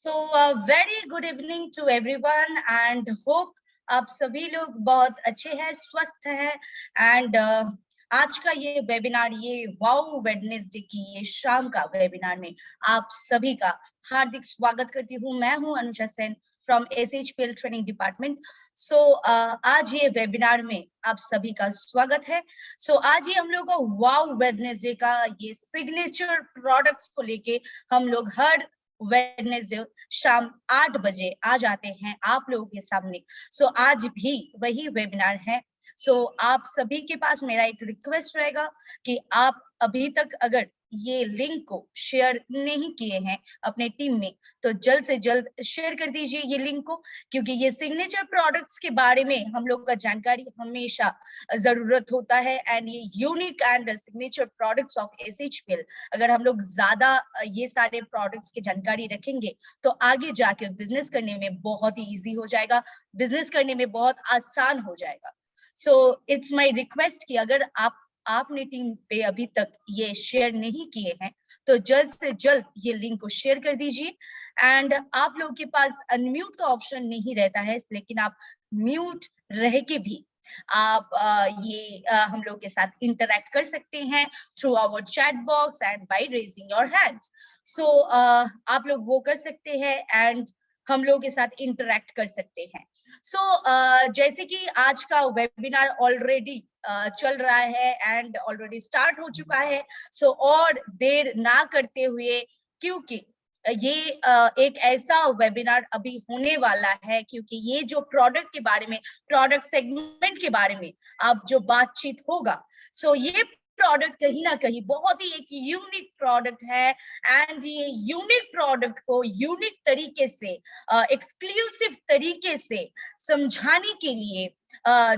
Very good evening to everyone and hope आप सभी लोग बहुत अच्छे हैं, स्वस्थ हैं एंड आज का ये वेबिनार, ये वाओ वेडनेसडे की ये शाम का वेबिनार में आप सभी का हार्दिक स्वागत करती हूँ। मैं हूँ Anusha sent from SHPL training department. आज ये वेबिनार में आप सभी का स्वागत है। आज ये हम लोग का वाओ वेडनेसडे का ये सिग्नेचर प्रोडक्ट्स को लेके हम लोग हर वेडनेसडे शाम 8 बजे आ जाते हैं आप लोगों के सामने। आज भी वही वेबिनार है। आप सभी के पास मेरा एक रिक्वेस्ट रहेगा कि आप अभी तक अगर ये लिंक को शेयर नहीं किए हैं अपने टीम में, तो जल्द से जल्द शेयर कर दीजिए ये लिंक को, क्योंकि ये सिग्नेचर प्रोडक्ट्स के बारे में हम लोग का जानकारी हमेशा जरूरत होता है एंड ये unique and signature products of SHPL अगर हम लोग ज्यादा ये सारे प्रोडक्ट्स की जानकारी रखेंगे तो आगे जाके बिजनेस करने में बहुत ही इजी हो जाएगा, बिजनेस करने में बहुत आसान हो जाएगा। इट्स माय रिक्वेस्ट कि अगर आपने टीम पे अभी तक ये शेयर नहीं किए हैं तो जल्द से जल्द ये लिंक को शेयर कर दीजिए। एंड आप लोगों के पास अनम्यूट का ऑप्शन नहीं रहता है, लेकिन आप म्यूट रह के भी आप हम लोग के साथ इंटरैक्ट कर सकते हैं through our chat box and by raising your hands. आप लोग वो कर सकते हैं एंड हम लोग के साथ इंटरैक्ट कर सकते हैं। जैसे कि आज का वेबिनार ऑलरेडी चल रहा है एंड ऑलरेडी स्टार्ट हो चुका है, और देर ना करते हुए, क्योंकि ये एक ऐसा वेबिनार अभी होने वाला है, क्योंकि ये जो प्रोडक्ट के बारे में, प्रोडक्ट सेगमेंट के बारे में अब जो बातचीत होगा, ये प्रोडक्ट कहीं ना कहीं बहुत ही एक यूनिक प्रोडक्ट है एंड ये यूनिक प्रोडक्ट को यूनिक तरीके से, एक्सक्लूसिव तरीके से समझाने के लिए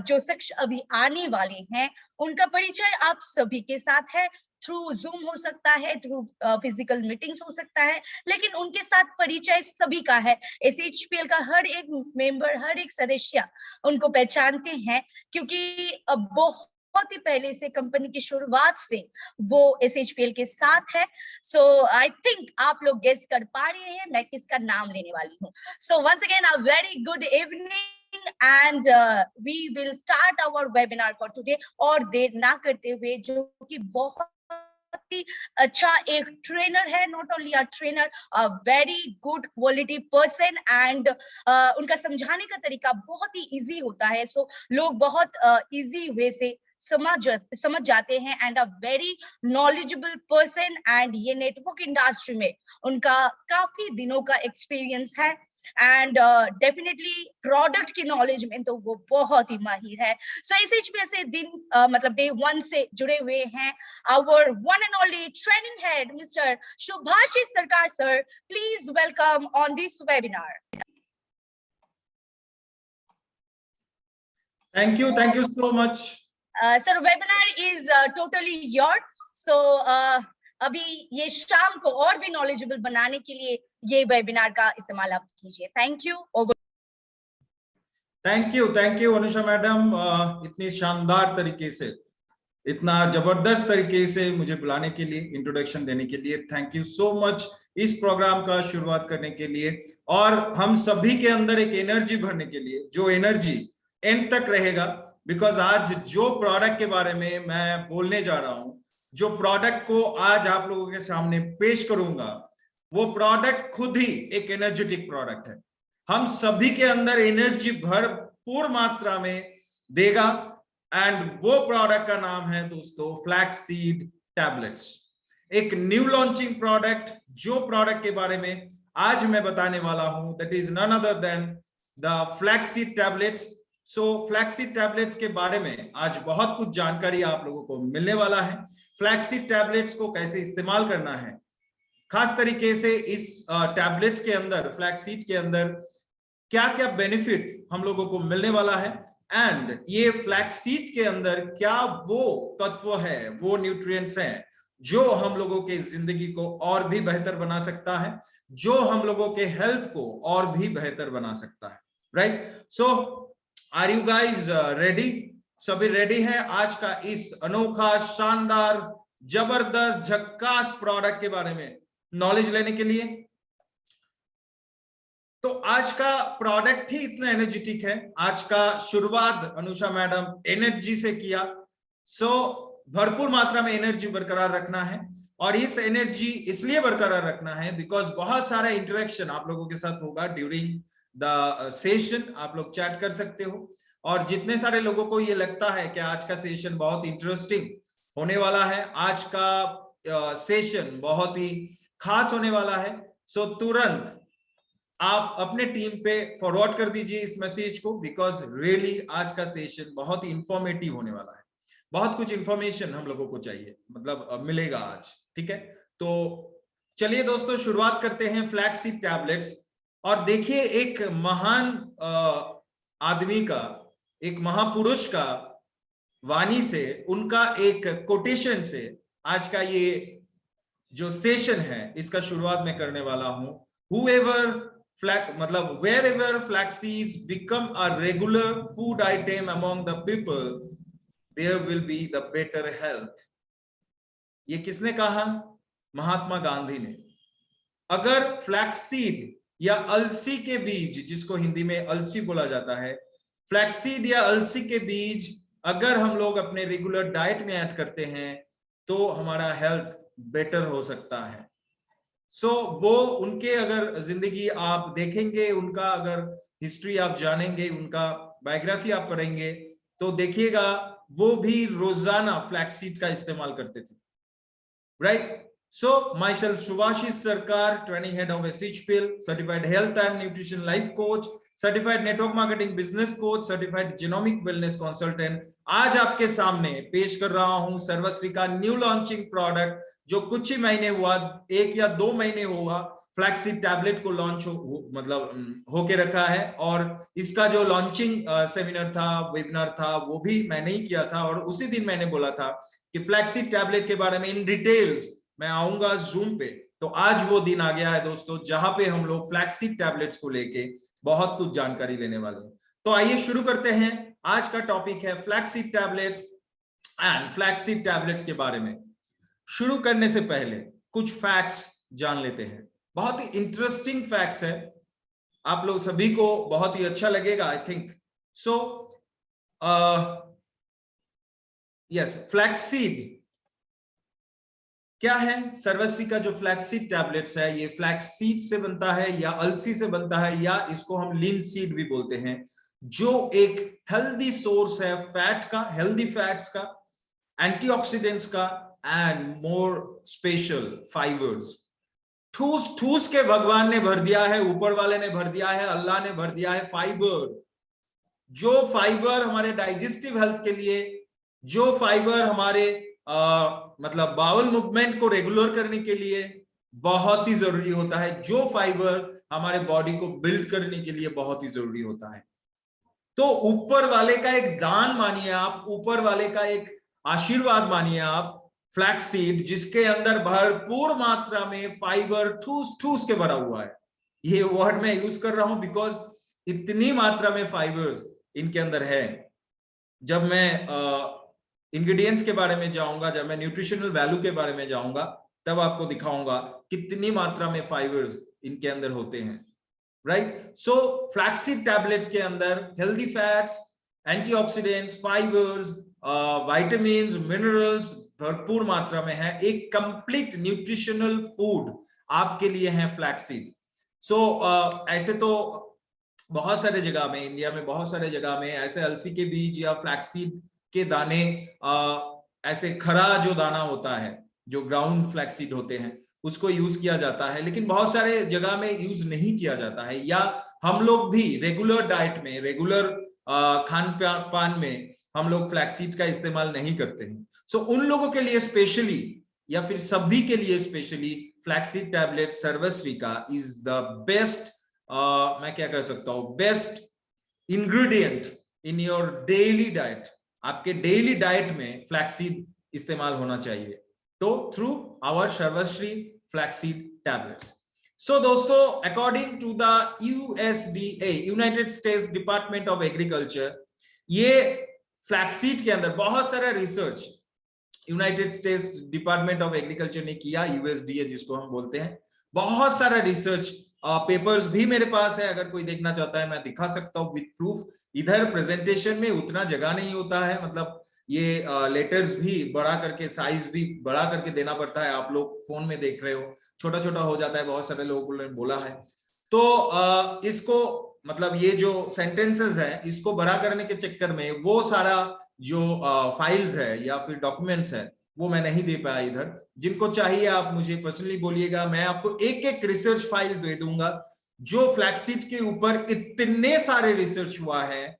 जो शख्स अभी आने वाले हैं उनका परिचय आप सभी के साथ है। थ्रू जूम हो सकता है, थ्रू फिजिकल मीटिंग्स हो सकता है, लेकिन उनके साथ परिचय सभी का है। SHPL का हर एक मेंबर, हर एक सदस्य उनको पहचानते हैं, क्योंकि बहुत ही पहले से, कंपनी की शुरुआत से वो SHPL के साथ है। आई थिंक आप लोग गेस कर पा रहे हैं मैं किसका नाम लेने वाली हूँ। Once again a very good evening and we will start our webinar for today. और देर ना करते हुए, जो कि बहुत ही अच्छा एक ट्रेनर है, not only a trainer, a very good quality person and उनका समझाने का तरीका बहुत ही इजी होता है। लोग बहुत इजी वे से समझ जाते हैं and a very knowledgeable person and ये नेटवर्क इंडस्ट्री में उनका काफी दिनों का एक्सपीरियंस है एंड डेफिनेटली प्रोडक्ट की नॉलेज में तो वो बहुत ही माहिर है। SHPL से मतलब डे 1 से जुड़े हुए हैं our one and only training head mister Shubhashish Sarkar sir. Please welcome on this webinar. Thank you so much. Sir, webinar is totally your. अभी ये शाम को और भी नॉलेजेबल बनाने के लिए ये वेबिनार का इस्तेमाल आप कीजिए। Thank you. Over. Thank you Anusha madam, इतनी शानदार तरीके से, इतना जबरदस्त तरीके से मुझे बुलाने के लिए, इंट्रोडक्शन देने के लिए थैंक यू सो मच, इस प्रोग्राम का शुरुआत करने के लिए और हम सभी के अंदर एक एनर्जी भरने के लिए, जो एनर्जी एंड तक रहेगा। बिकॉज आज जो प्रोडक्ट के बारे में मैं बोलने जा रहा हूं, जो प्रोडक्ट को आज आप लोगों के सामने पेश करूंगा, वो प्रोडक्ट खुद ही एक एनर्जेटिक प्रोडक्ट है। हम सभी के अंदर एनर्जी भरपूर मात्रा में देगा एंड वो प्रोडक्ट का नाम है दोस्तों फ्लैक्सीड टैबलेट्स। एक न्यू लॉन्चिंग प्रोडक्ट, जो प्रोडक्ट के बारे में आज मैं बताने वाला हूं, that is none other than the flaxseed tablets. Flaxseed tablets के बारे में आज बहुत कुछ जानकारी आप लोगों को मिलने वाला है। फ्लैक्सीड टैबलेट्स को कैसे इस्तेमाल करना है, खास तरीके से इस टैबलेट्स के अंदर, फ्लैक्सीड के अंदर क्या क्या बेनिफिट हम लोगों को मिलने वाला है, एंड ये फ्लैक्सीड के अंदर क्या वो तत्व है, वो न्यूट्रिएंट्स हैं जो हम लोगों के जिंदगी को और भी बेहतर बना सकता है, जो हम लोगों के हेल्थ को और भी बेहतर बना सकता है। Right? Are you guys ready? सभी रेडी हैं आज का इस अनोखा, शानदार, जबरदस्त, झक्कास प्रोडक्ट के बारे में नॉलेज लेने के लिए? तो आज का प्रोडक्ट ही इतना एनर्जेटिक है, आज का शुरुआत अनुषा मैडम एनर्जी से किया। सो भरपूर मात्रा में एनर्जी बरकरार रखना है, और इस एनर्जी इसलिए बरकरार रखना है बिकॉज बहुत सारा इंटरेक्शन आप लोगों के साथ होगा ड्यूरिंग द सेशन। आप लोग चैट कर सकते हो, और जितने सारे लोगों को ये लगता है कि आज का सेशन बहुत इंटरेस्टिंग होने वाला है, आज का सेशन बहुत ही खास होने वाला है, सो तुरंत आप अपने टीम पे फॉरवर्ड कर दीजिए इस मैसेज को, बिकॉज रियली आज का सेशन बहुत ही इंफॉर्मेटिव होने वाला है। बहुत कुछ इंफॉर्मेशन हम लोगों को चाहिए, मतलब मिलेगा आज, ठीक है। तो चलिए दोस्तों शुरुआत करते हैं फ्लैक्ससीड टैबलेट्स। और देखिए एक महान आदमी का, एक महापुरुष का वाणी से, उनका एक कोटेशन से आज का ये जो सेशन है इसका शुरुआत मैं करने वाला हूं। Whoever मतलब wherever flaxseeds become a regular food item among the people, there will be the better health। ये किसने कहा? महात्मा गांधी ने। अगर फ्लैक्सीड या अलसी के बीज, जिसको हिंदी में अलसी बोला जाता है, फ्लैक्सीड या अलसी के बीज अगर हम लोग अपने रेगुलर डाइट में ऐड करते हैं तो हमारा हेल्थ बेटर हो सकता है। सो वो उनके अगर जिंदगी आप देखेंगे, उनका अगर हिस्ट्री आप जानेंगे, उनका बायोग्राफी आप पढ़ेंगे, तो देखिएगा वो भी रोजाना फ्लैक्सीड का इस्तेमाल करते थे, right. So myself Subhashis Sarkar, training head of SHPL, certified health and nutrition life coach, certified network marketing business coach, certified genomic wellness consultant, आज आपके सामने पेश कर रहा हूं सर्वश्री का न्यू लॉन्चिंग प्रोडक्ट, जो कुछ ही महीने हुआ, 1 या 2 महीने हुआ फ्लैक्सीड टैबलेट को लॉन्च मतलब होके रखा है। और इसका जो लॉन्चिंग सेमिनार था, वेबिनार था, वो भी मैंने ही किया था, और उसी दिन मैंने बोला था कि फ्लैक्सीड टैबलेट के बारे में इन डिटेल्स मैं आऊंगा जूम पे। तो आज वो दिन आ गया है दोस्तों जहां पे हम लोग फ्लैक्सीड टैबलेट्स को लेके बहुत कुछ जानकारी लेने वाले हैं। तो आइए शुरू करते हैं। आज का टॉपिक है flaxseed tablets and flaxseed tablets के बारे में। शुरू करने से पहले कुछ फैक्ट्स जान लेते हैं, बहुत ही इंटरेस्टिंग फैक्ट्स है, आप लोग सभी को बहुत ही अच्छा लगेगा I think so. Yes, flaxseed क्या है? सर्वश्री का जो फ्लैक्सीड टैबलेट्स है, ये फ्लैक्सीड से बनता है या अलसी से बनता है, या इसको हम लिनसीड भी बोलते हैं, जो एक हेल्दी सोर्स है फैट का, हेल्दी फैट्स का, एंटीऑक्सीडेंट्स का, एंड मोर स्पेशल फाइबर्स। ठूस ठूस के भगवान ने भर दिया है, ऊपर वाले ने भर दिया है, अल्लाह ने भर दिया है फाइबर। जो फाइबर हमारे डाइजेस्टिव हेल्थ के लिए, जो फाइबर हमारे मतलब बाउल मूवमेंट को रेगुलर करने के लिए बहुत ही जरूरी होता है, जो फाइबर हमारे बॉडी को बिल्ड करने के लिए बहुत ही जरूरी होता है। तो ऊपर वाले का एक दान मानिए आप, यूपर वाले का एक आशीर्वाद मानिए आप, फ्लैक्सीड, जिसके अंदर भरपूर मात्रा में फाइबर ठूस ठूस के भरा हुआ है। ये वर्ड मैं यूज कर रहा हूं बिकॉज इतनी मात्रा में फाइबर्स इनके अंदर है। जब मैं इंग्रेडिएंट्स के बारे में जाऊंगा, जब मैं न्यूट्रिशनल वैल्यू के बारे में जाऊंगा, तब आपको दिखाऊंगा कितनी मात्रा में फाइबर्स इनके अंदर होते हैं, राइट। सो फ्लैक्सीड टैबलेट्स के अंदर healthy fats, antioxidants, fibres, vitamins, minerals भरपूर मात्रा में है। एक कंप्लीट न्यूट्रिशनल फूड आपके लिए है फ्लैक्सीड। सो ऐसे तो बहुत सारे जगह में, इंडिया में बहुत सारे जगह में ऐसे अलसी के बीज या फ्लैक्सीड के दाने, ऐसे खरा जो दाना होता है, जो ग्राउंड फ्लैक्सीड होते हैं, उसको यूज किया जाता है, लेकिन बहुत सारे जगह में यूज नहीं किया जाता है, या हम लोग भी रेगुलर डाइट में, रेगुलर खान पान में हम लोग फ्लैक्सीड का इस्तेमाल नहीं करते हैं। सो उन लोगों के लिए स्पेशली, या फिर सभी के लिए स्पेशली, फ्लैक्सीड टैबलेट सर्वश्री का इज द बेस्ट, मैं क्या कह सकता हूं, best ingredient in your daily diet. आपके डेली डाइट में फ्लैक्सीड इस्तेमाल होना चाहिए, तो through our Sarvashree flaxseed tablets. So दोस्तों, according to the USDA, United States Department of Agriculture, ये फ्लैक्सीड के अंदर बहुत सारा research United States Department of Agriculture ने किया, USDA जिसको हम बोलते हैं, बहुत सारा रिसर्च पेपर्स भी मेरे पास है, अगर कोई देखना चाहता है मैं दिखा सकता हूँ विद प्रूफ। इधर प्रेजेंटेशन में उतना जगह नहीं होता है, मतलब ये लेटर्स भी बड़ा करके, साइज भी बड़ा करके देना पड़ता है। आप लोग फोन में देख रहे हो, छोटा छोटा हो जाता है, बहुत सारे लोगों ने बोला है। तो इसको मतलब ये जो सेंटेंसेस है इसको बड़ा करने के चक्कर में वो सारा जो फाइल्स है या फिर डॉक्यूमेंट्स है वो मैं नहीं दे पाया इधर। जिनको चाहिए आप मुझे पर्सनली बोलिएगा, मैं आपको एक एक रिसर्च फाइल दे दूंगा जो फ्लैक्सीड के ऊपर इतने सारे रिसर्च हुआ है,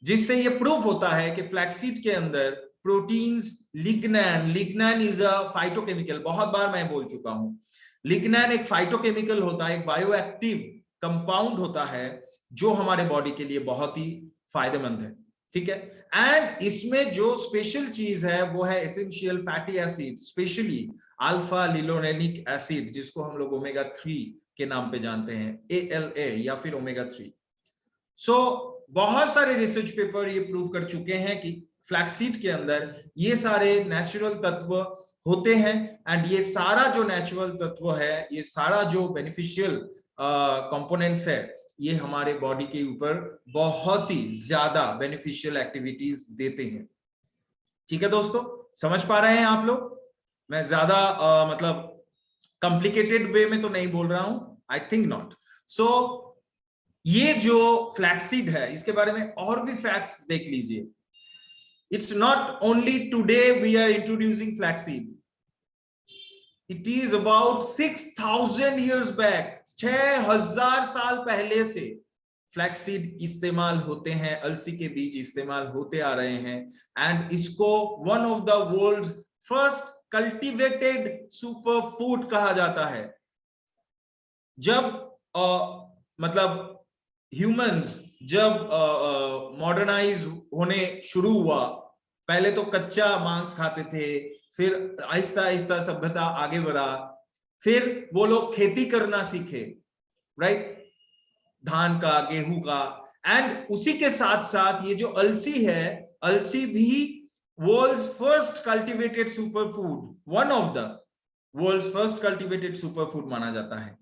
जिससे ये प्रूफ होता है कि फ्लैक्सीड के अंदर प्रोटीन्स, लिग्नैन इज अ फाइटोकेमिकल, बहुत बार मैं बोल चुका हूं। लिग्नैन एक फाइटोकेमिकल होता है, एक बायोएक्टिव कंपाउंड होता है जो हमारे बॉडी के लिए बहुत ही फायदेमंद है, ठीक है। एंड इसमें जो स्पेशल चीज है वो है essential fatty acid, specially alpha linolenic acid, जिसको हम लोग ओमेगा 3 के नाम पे जानते हैं, ALA या फिर ओमेगा 3। सो बहुत सारे रिसर्च पेपर ये प्रूव कर चुके हैं कि फ्लैक्सीड के अंदर ये सारे नेचुरल तत्व होते हैं। एंड ये सारा जो नेचुरल तत्व है, ये सारा जो बेनिफिशियल कंपोनेंट्स है, ये हमारे बॉडी के ऊपर बहुत ही ज्यादा बेनिफिशियल एक्टिविटीज देते हैं। ठीक है दोस्तों, समझ पा रहे हैं आप लोग? मैं ज्यादा मतलब कॉम्प्लिकेटेड वे में तो नहीं बोल रहा हूं, आई थिंक नॉट। सो ये जो फ्लैक्सीड है इसके बारे में और भी फैक्ट्स देख लीजिए। It's not only today we are introducing flaxseed, it is about 6000 years back, 6000 साल पहले से फ्लैक्सीड इस्तेमाल होते हैं, अलसी के बीज इस्तेमाल होते आ रहे हैं। एंड इसको one of the world's first cultivated super food कहा जाता है। जब मतलब ह्यूमंस जब मॉडर्नाइज होने शुरू हुआ, पहले तो कच्चा मांस खाते थे, फिर आहिस्ता आहिस्ता सभ्यता आगे बढ़ा, फिर वो लोग खेती करना सीखे, राइट, धान का, गेहूं का। एंड उसी के साथ साथ ये जो अलसी है, अलसी भी world's first cultivated super food, one of the world's first cultivated super food माना जाता है।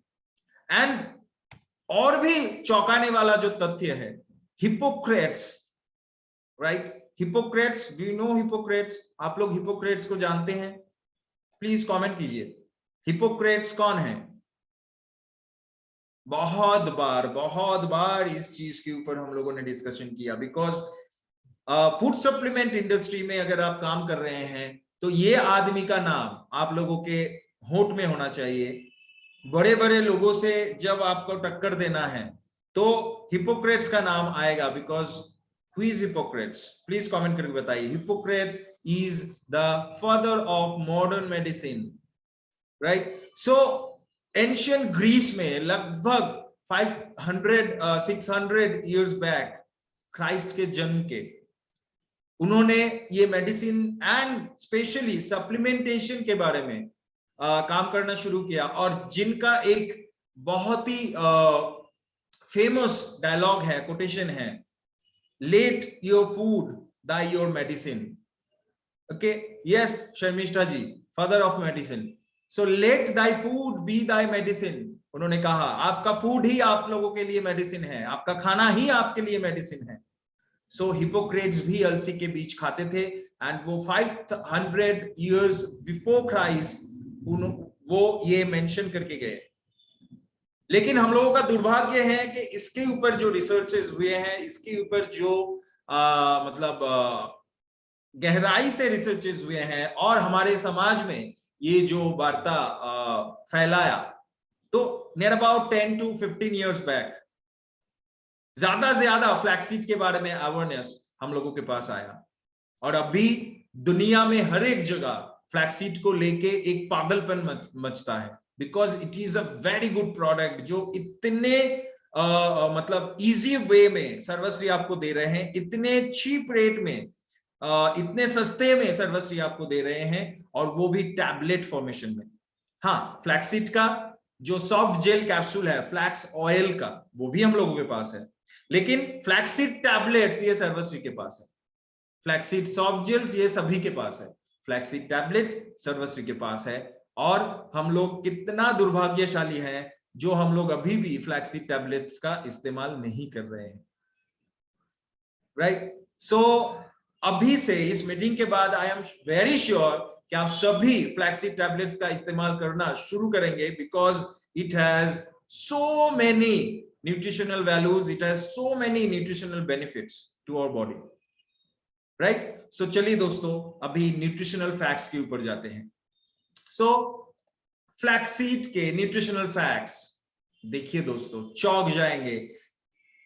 एंड और भी चौंकाने वाला जो तथ्य है, Hippocrates, right, Hippocrates, do you know Hippocrates? आप लोग हिपोक्रेट्स को जानते हैं? प्लीज कमेंट कीजिए, हिपोक्रेट्स कौन है? बहुत बार इस चीज के ऊपर हम लोगों ने डिस्कशन किया, बिकॉज फूड सप्लीमेंट इंडस्ट्री में अगर आप काम कर रहे हैं तो ये आदमी का नाम आप लोगों के होठ में होना चाहिए। बड़े बड़े लोगों से जब आपको टक्कर देना है तो हिपोक्रेट्स का नाम आएगा, because who is Hippocrates? Please comment करके बताइए। Hippocrates is the father of modern medicine, right. So ancient Greece में लगभग 600 ईयर्स बैक, क्राइस्ट के जन्म के, उन्होंने ये मेडिसिन एंड स्पेशली सप्लीमेंटेशन के बारे में काम करना शुरू किया। और जिनका एक बहुत ही फेमस डायलॉग है, कोटेशन है, let your food thy your medicine. Okay, yes Sharmishtha ji, father of medicine. So let thy food be thy medicine. उन्होंने कहा आपका फूड ही आप लोगों के लिए मेडिसिन है, आपका खाना ही आपके लिए मेडिसिन है। सो हिपोक्रेट्स भी अलसी के बीज खाते थे। एंड वो 500 years बिफोर क्राइस्ट वो ये मेंशन करके गए। लेकिन हम लोगों का दुर्भाग्य है कि इसके ऊपर जो रिसर्चेस हुए हैं, इसके ऊपर जो मतलब गहराई से रिसर्चेस हुए हैं और हमारे समाज में ये जो वार्ता फैलाया, तो near about 10 to 15 years back ज्यादा फ्लैक्सीड के बारे में अवेयरनेस हम लोगों के पास आया। और अभी दुनिया में हर एक जगह फ्लैक्सीड को लेके एक पागलपन मचता है, because it is a very good product जो इतने मतलब इजी वे में सर्वश्री आपको दे रहे हैं, इतने चीप रेट में, इतने सस्ते में सर्वश्री आपको दे रहे हैं, और वो भी टैबलेट फॉर्मेशन में। हाँ, फ्लैक्सीड का जो सॉफ्ट जेल कैप्सूल है, फ्लैक्स ऑयल का, वो भी हम लोगों के पास है, लेकिन फ्लैक्सीड टैबलेट्स ये सर्वश्री के पास है। फ्लैक्सीड सॉफ्ट जेल्स ये सभी के पास है, फ्लैक्सीड टैबलेट्स सर्वश्री के पास है। और हम लोग कितना दुर्भाग्यशाली हैं जो हम लोग अभी भी फ्लैक्सीड टैबलेट्स का इस्तेमाल नहीं कर रहे हैं, राइट। सो अभी से इस मीटिंग के बाद आई एम वेरी श्योर कि आप सभी फ्लैक्सीड टैबलेट्स का इस्तेमाल करना शुरू करेंगे, because it has so many nutritional values, it has so many nutritional benefits to our body, right? So चलिए दोस्तों अभी न्यूट्रिशनल फैक्ट्स के ऊपर जाते हैं। सो फ्लैक्सीड के न्यूट्रिशनल फैक्ट्स देखिए दोस्तों, चौंक जाएंगे।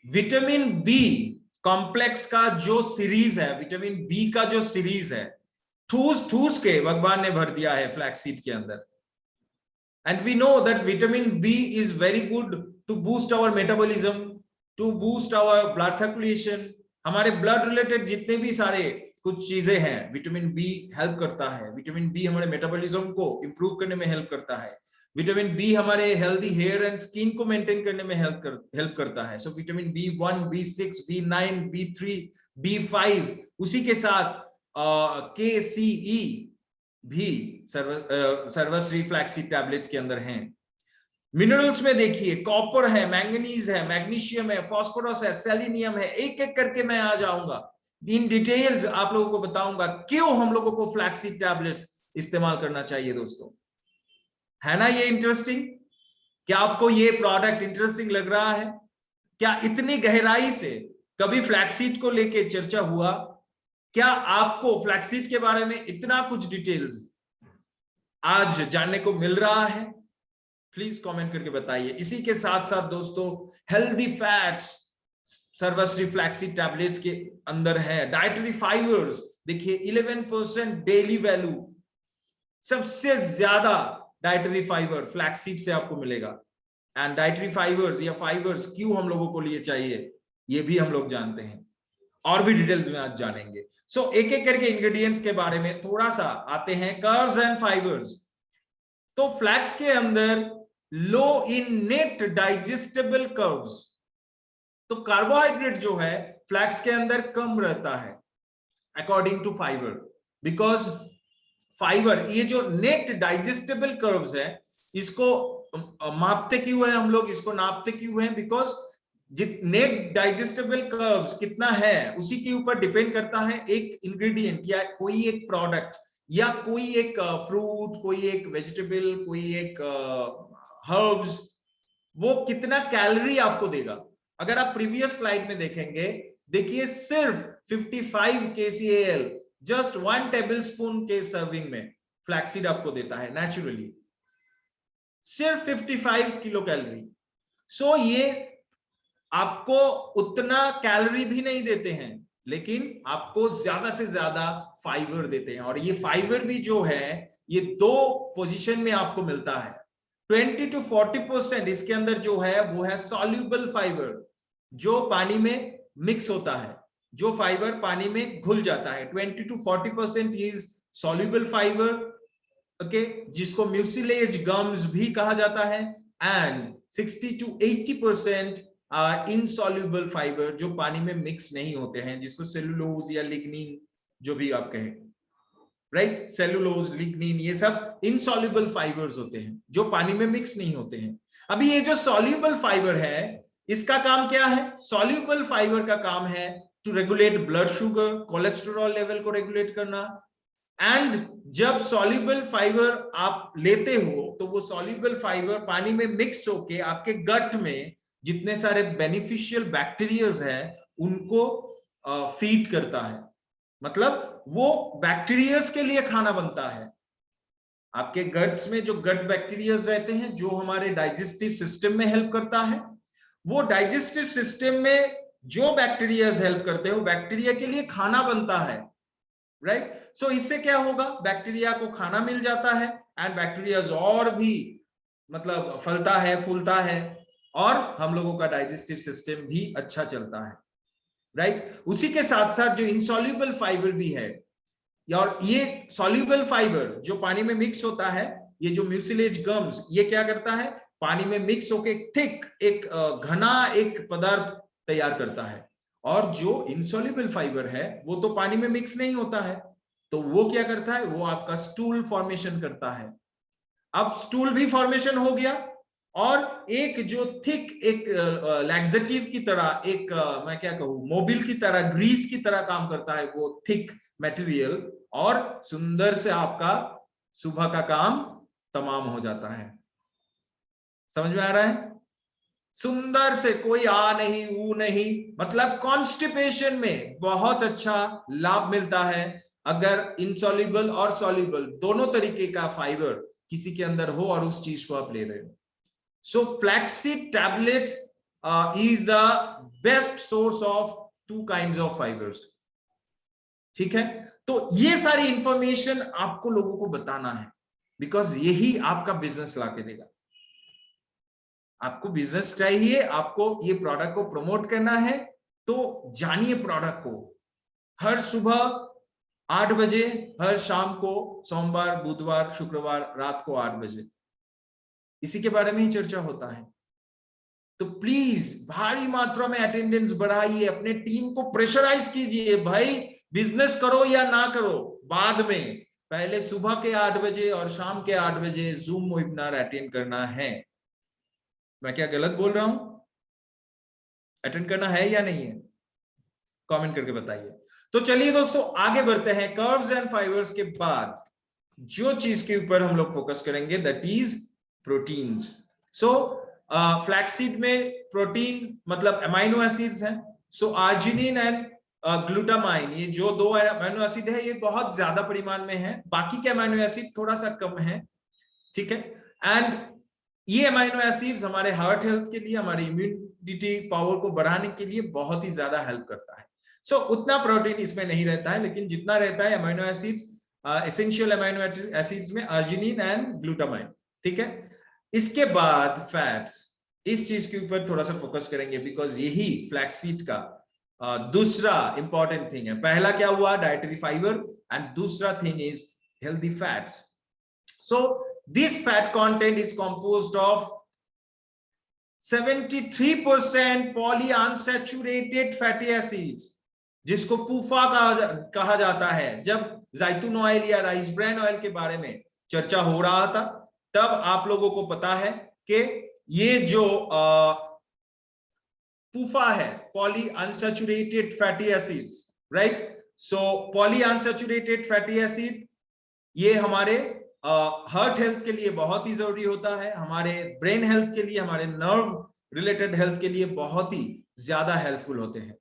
विटामिन बी कॉम्प्लेक्स का जो सीरीज है, विटामिन बी का जो सीरीज है, ठूस ठूस के भगवान ने भर दिया है फ्लैक्सीड के अंदर। And we know that vitamin B is very good to boost our metabolism, to boost our blood circulation. हमारे blood related जितने भी सारे कुछ चीजें हैं, विटामिन बी हेल्प करता है। विटामिन बी हमारे मेटाबॉलिज्म को इंप्रूव करने में हेल्प करता है। विटामिन बी हमारे हेल्दी हेयर एंड स्किन को मेंटेन करने में हेल्प करता है। So vitamin B1, B6, B9, B3, B5, उसी के साथ KCE भी सर्वश्री फ्लैक्सीड टैबलेट्स के अंदर हैं। मिनरल्स में देखिए, कॉपर है, मैंगनीज है, मैग्नीशियम है, फास्फोरस है, सेलेनियम है, एक एक करके मैं आ जाऊंगा, इन डिटेल्स आप लोगों को बताऊंगा क्यों हम लोगों को फ्लैक्सीड टैबलेट्स इस्तेमाल करना चाहिए। दोस्तों है ना ये इंटरेस्टिंग? क्या आपको ये प्रोडक्ट इंटरेस्टिंग लग रहा है? क्या इतनी गहराई से कभी फ्लैक्सीड को लेके चर्चा हुआ? क्या आपको फ्लैक्सीड के बारे में इतना कुछ डिटेल्स आज जानने को मिल रहा है? प्लीज कमेंट करके बताइए। इसी के साथ साथ दोस्तों हेल्दी फैट्स सर्वश्री फ्लैक्सीड टैबलेट्स के अंदर है। डाइटरी फाइबर्स देखिए 11% डेली वैल्यू, सबसे ज्यादा डाइटरी फाइबर फ्लैक्सीड से आपको मिलेगा। एंड डाइटरी फाइबर्स या फाइबर्स क्यों हम लोगों को लिए चाहिए ये भी हम लोग जानते हैं, और भी डिटेल्स में आज जानेंगे। सो एक एक करके इंग्रेडिएंट्स के बारे में थोड़ा सा आते हैं। कर्व्स एंड फाइबर्स, तो फ्लैक्स के अंदर low in net digestible carbs, तो कार्बोहाइड्रेट जो है फ्लैक्स के अंदर कम रहता है according to fibre, because fibre ये जो नेट डाइजेस्टेबल कर्व्स है, इसको मापते क्यों है हम लोग, इसको नापते क्यों है? बिकॉज नेट डाइजेस्टेबल कर्व्स कितना है उसी के ऊपर डिपेंड करता है एक इंग्रेडिएंट या कोई एक प्रोडक्ट या कोई एक फ्रूट, कोई एक वेजिटेबल, कोई एक हर्ब्स, वो कितना कैलोरी आपको देगा। अगर आप प्रीवियस स्लाइड में देखेंगे, देखिए सिर्फ 55 kcal, जस्ट 1 टेबलस्पून के सर्विंग में फ्लैक्सीड आपको देता है नेचुरली, सिर्फ 55 किलो कैलोरी। सो ये आपको उतना कैलोरी भी नहीं देते हैं, लेकिन आपको ज्यादा से ज्यादा फाइबर देते हैं। और ये फाइबर भी जो है ये 2 पोजीशन में आपको मिलता है। 20 to 40% इसके अंदर जो है वो है सॉल्यूबल फाइबर, जो पानी में मिक्स होता है, जो फाइबर पानी में घुल जाता है। 20 to 40% is soluble fibre, okay, जिसको म्यूसिलेज गम्स भी कहा जाता है। एंड 60 to 80% इनसॉल्युबल फाइबर, जो पानी में मिक्स नहीं होते हैं, जिसको सेलुलोज या लिग्निन जो भी आप कहें, राइट, सेलुलोज, लिग्निन, ये सब इनसॉल्युबल फाइबर्स होते हैं जो पानी में मिक्स नहीं होते हैं। अभी ये जो सॉल्युबल फाइबर है, इसका काम क्या है? सॉल्युबल फाइबर का काम है to regulate blood sugar, cholesterol level को रेगुलेट करना। एंड जब सॉल्युबल फाइबर आप लेते हो तो वो सॉल्युबल फाइबर पानी में मिक्स होके आपके गट में जितने सारे बेनिफिशियल बैक्टीरियाज हैं उनको फीड करता है, मतलब वो बैक्टीरियाज के लिए खाना बनता है। आपके गट्स में जो गट बैक्टीरियाज रहते हैं, जो हमारे डाइजेस्टिव सिस्टम में हेल्प करता है, वो डाइजेस्टिव सिस्टम में जो बैक्टीरियाज हेल्प करते हैं वो बैक्टीरिया के लिए खाना बनता है, राइट। सो इससे क्या होगा? बैक्टीरिया को खाना मिल जाता है एंड बैक्टीरिया और भी मतलब फलता है, फूलता है, और हम लोगों का डाइजेस्टिव सिस्टम भी अच्छा चलता है, राइट। उसी के साथ साथ जो इनसॉल्युबल फाइबर भी है, और ये सॉल्युबल फाइबर जो पानी में मिक्स होता है, ये जो म्यूसिलेज गम्स, ये क्या करता है? पानी में मिक्स होके थिक एक घना एक पदार्थ तैयार करता है। और जो इनसॉल्युबल फाइबर है वो तो पानी में मिक्स नहीं होता है, तो वो क्या करता है? वो आपका स्टूल फॉर्मेशन करता है। अब स्टूल भी फॉर्मेशन हो गया, और एक जो थिक, एक लैक्सेटिव की तरह, एक मैं क्या कहूं, मोबिल की तरह, ग्रीस की तरह काम करता है वो थिक मटेरियल, और सुंदर से आपका सुबह का काम तमाम हो जाता है। समझ में आ रहा है? सुंदर से, कोई आ नहीं ऊ नहीं, मतलब कॉन्स्टिपेशन में बहुत अच्छा लाभ मिलता है अगर इनसॉल्युबल और सॉल्युबल दोनों तरीके का फाइबर किसी के अंदर हो और उस चीज को आप ले रहे हो। So flaxseed tablets is the best source of 2 kinds of fibres. ठीक है, तो ये सारी इंफॉर्मेशन आपको लोगों को बताना है, बिकॉज यही आपका बिजनेस लाके देगा। आपको बिजनेस चाहिए, आपको ये प्रोडक्ट को प्रमोट करना है, तो जानिए प्रोडक्ट को। हर सुबह 8 बजे, हर शाम को, सोमवार, बुधवार, शुक्रवार रात को 8 बजे, इसी के बारे में ही चर्चा होता है। तो प्लीज भारी मात्रा में अटेंडेंस बढ़ाइए, अपने टीम को प्रेशराइज कीजिए, भाई बिजनेस करो या ना करो बाद में, पहले सुबह के 8 बजे और शाम के 8 बजे जूम वेबिनार अटेंड करना है। मैं क्या गलत बोल रहा हूं? अटेंड करना है या नहीं है? कमेंट करके बताइए। तो चलिए दोस्तों आगे बढ़ते हैं। कर्व्स एंड फाइबर्स के बाद जो चीज के ऊपर हम लोग फोकस करेंगे that is proteins. So flaxseed में प्रोटीन मतलब अमाइनो एसिड्स हैं। सो आर्जिनिन एंड ग्लूटामाइन, ये जो 2 अमाइनो एसिड है ये बहुत ज्यादा परिमाण में है, बाकी के अमाइनो एसिड थोड़ा सा कम है। ठीक है, एंड ये अमाइनो एसिड्स हमारे हार्ट हेल्थ के लिए, हमारी इम्यूनिटी पावर को बढ़ाने के लिए बहुत ही ज्यादा हेल्प करता है। सो उतना प्रोटीन इसमें नहीं रहता है, लेकिन जितना रहता है amino acids, essential amino acids में आर्जिनिन एंड ग्लूटामाइन। ठीक है, इसके बाद फैट्स, इस चीज के ऊपर थोड़ा सा फोकस करेंगे, बिकॉज यही फ्लैक्सीड का दूसरा इंपॉर्टेंट थिंग है। पहला क्या हुआ? डाइटरी फाइबर, एंड दूसरा thing is healthy fats. So this fat content is composed of 73% polyunsaturated fatty acids, जिसको पूफा कहा जाता है। जब जैतून ऑयल या राइस ब्रान ऑयल के बारे में चर्चा हो रहा था, तब आप लोगों को पता है कि ये जो पूफा है, poly unsaturated fatty acids, right. So poly unsaturated fatty acid ये हमारे हार्ट हेल्थ के लिए बहुत ही जरूरी होता है, हमारे ब्रेन हेल्थ के लिए, हमारे नर्व रिलेटेड हेल्थ के लिए बहुत ही ज्यादा हेल्पफुल होते हैं।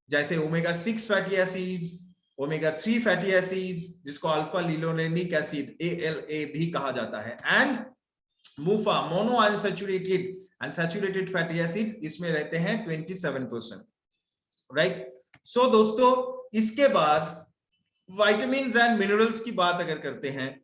जैसे omega 6 fatty acids, omega 3 fatty acids, जिसको अल्फा लिनोलेनिक एसिड ALA भी कहा जाता है, and मूफा mono unsaturated and saturated fatty acids, इसमें रहते हैं 27%, राइट। सो दोस्तों इसके बाद विटामिन्स एंड मिनरल्स की बात अगर करते हैं,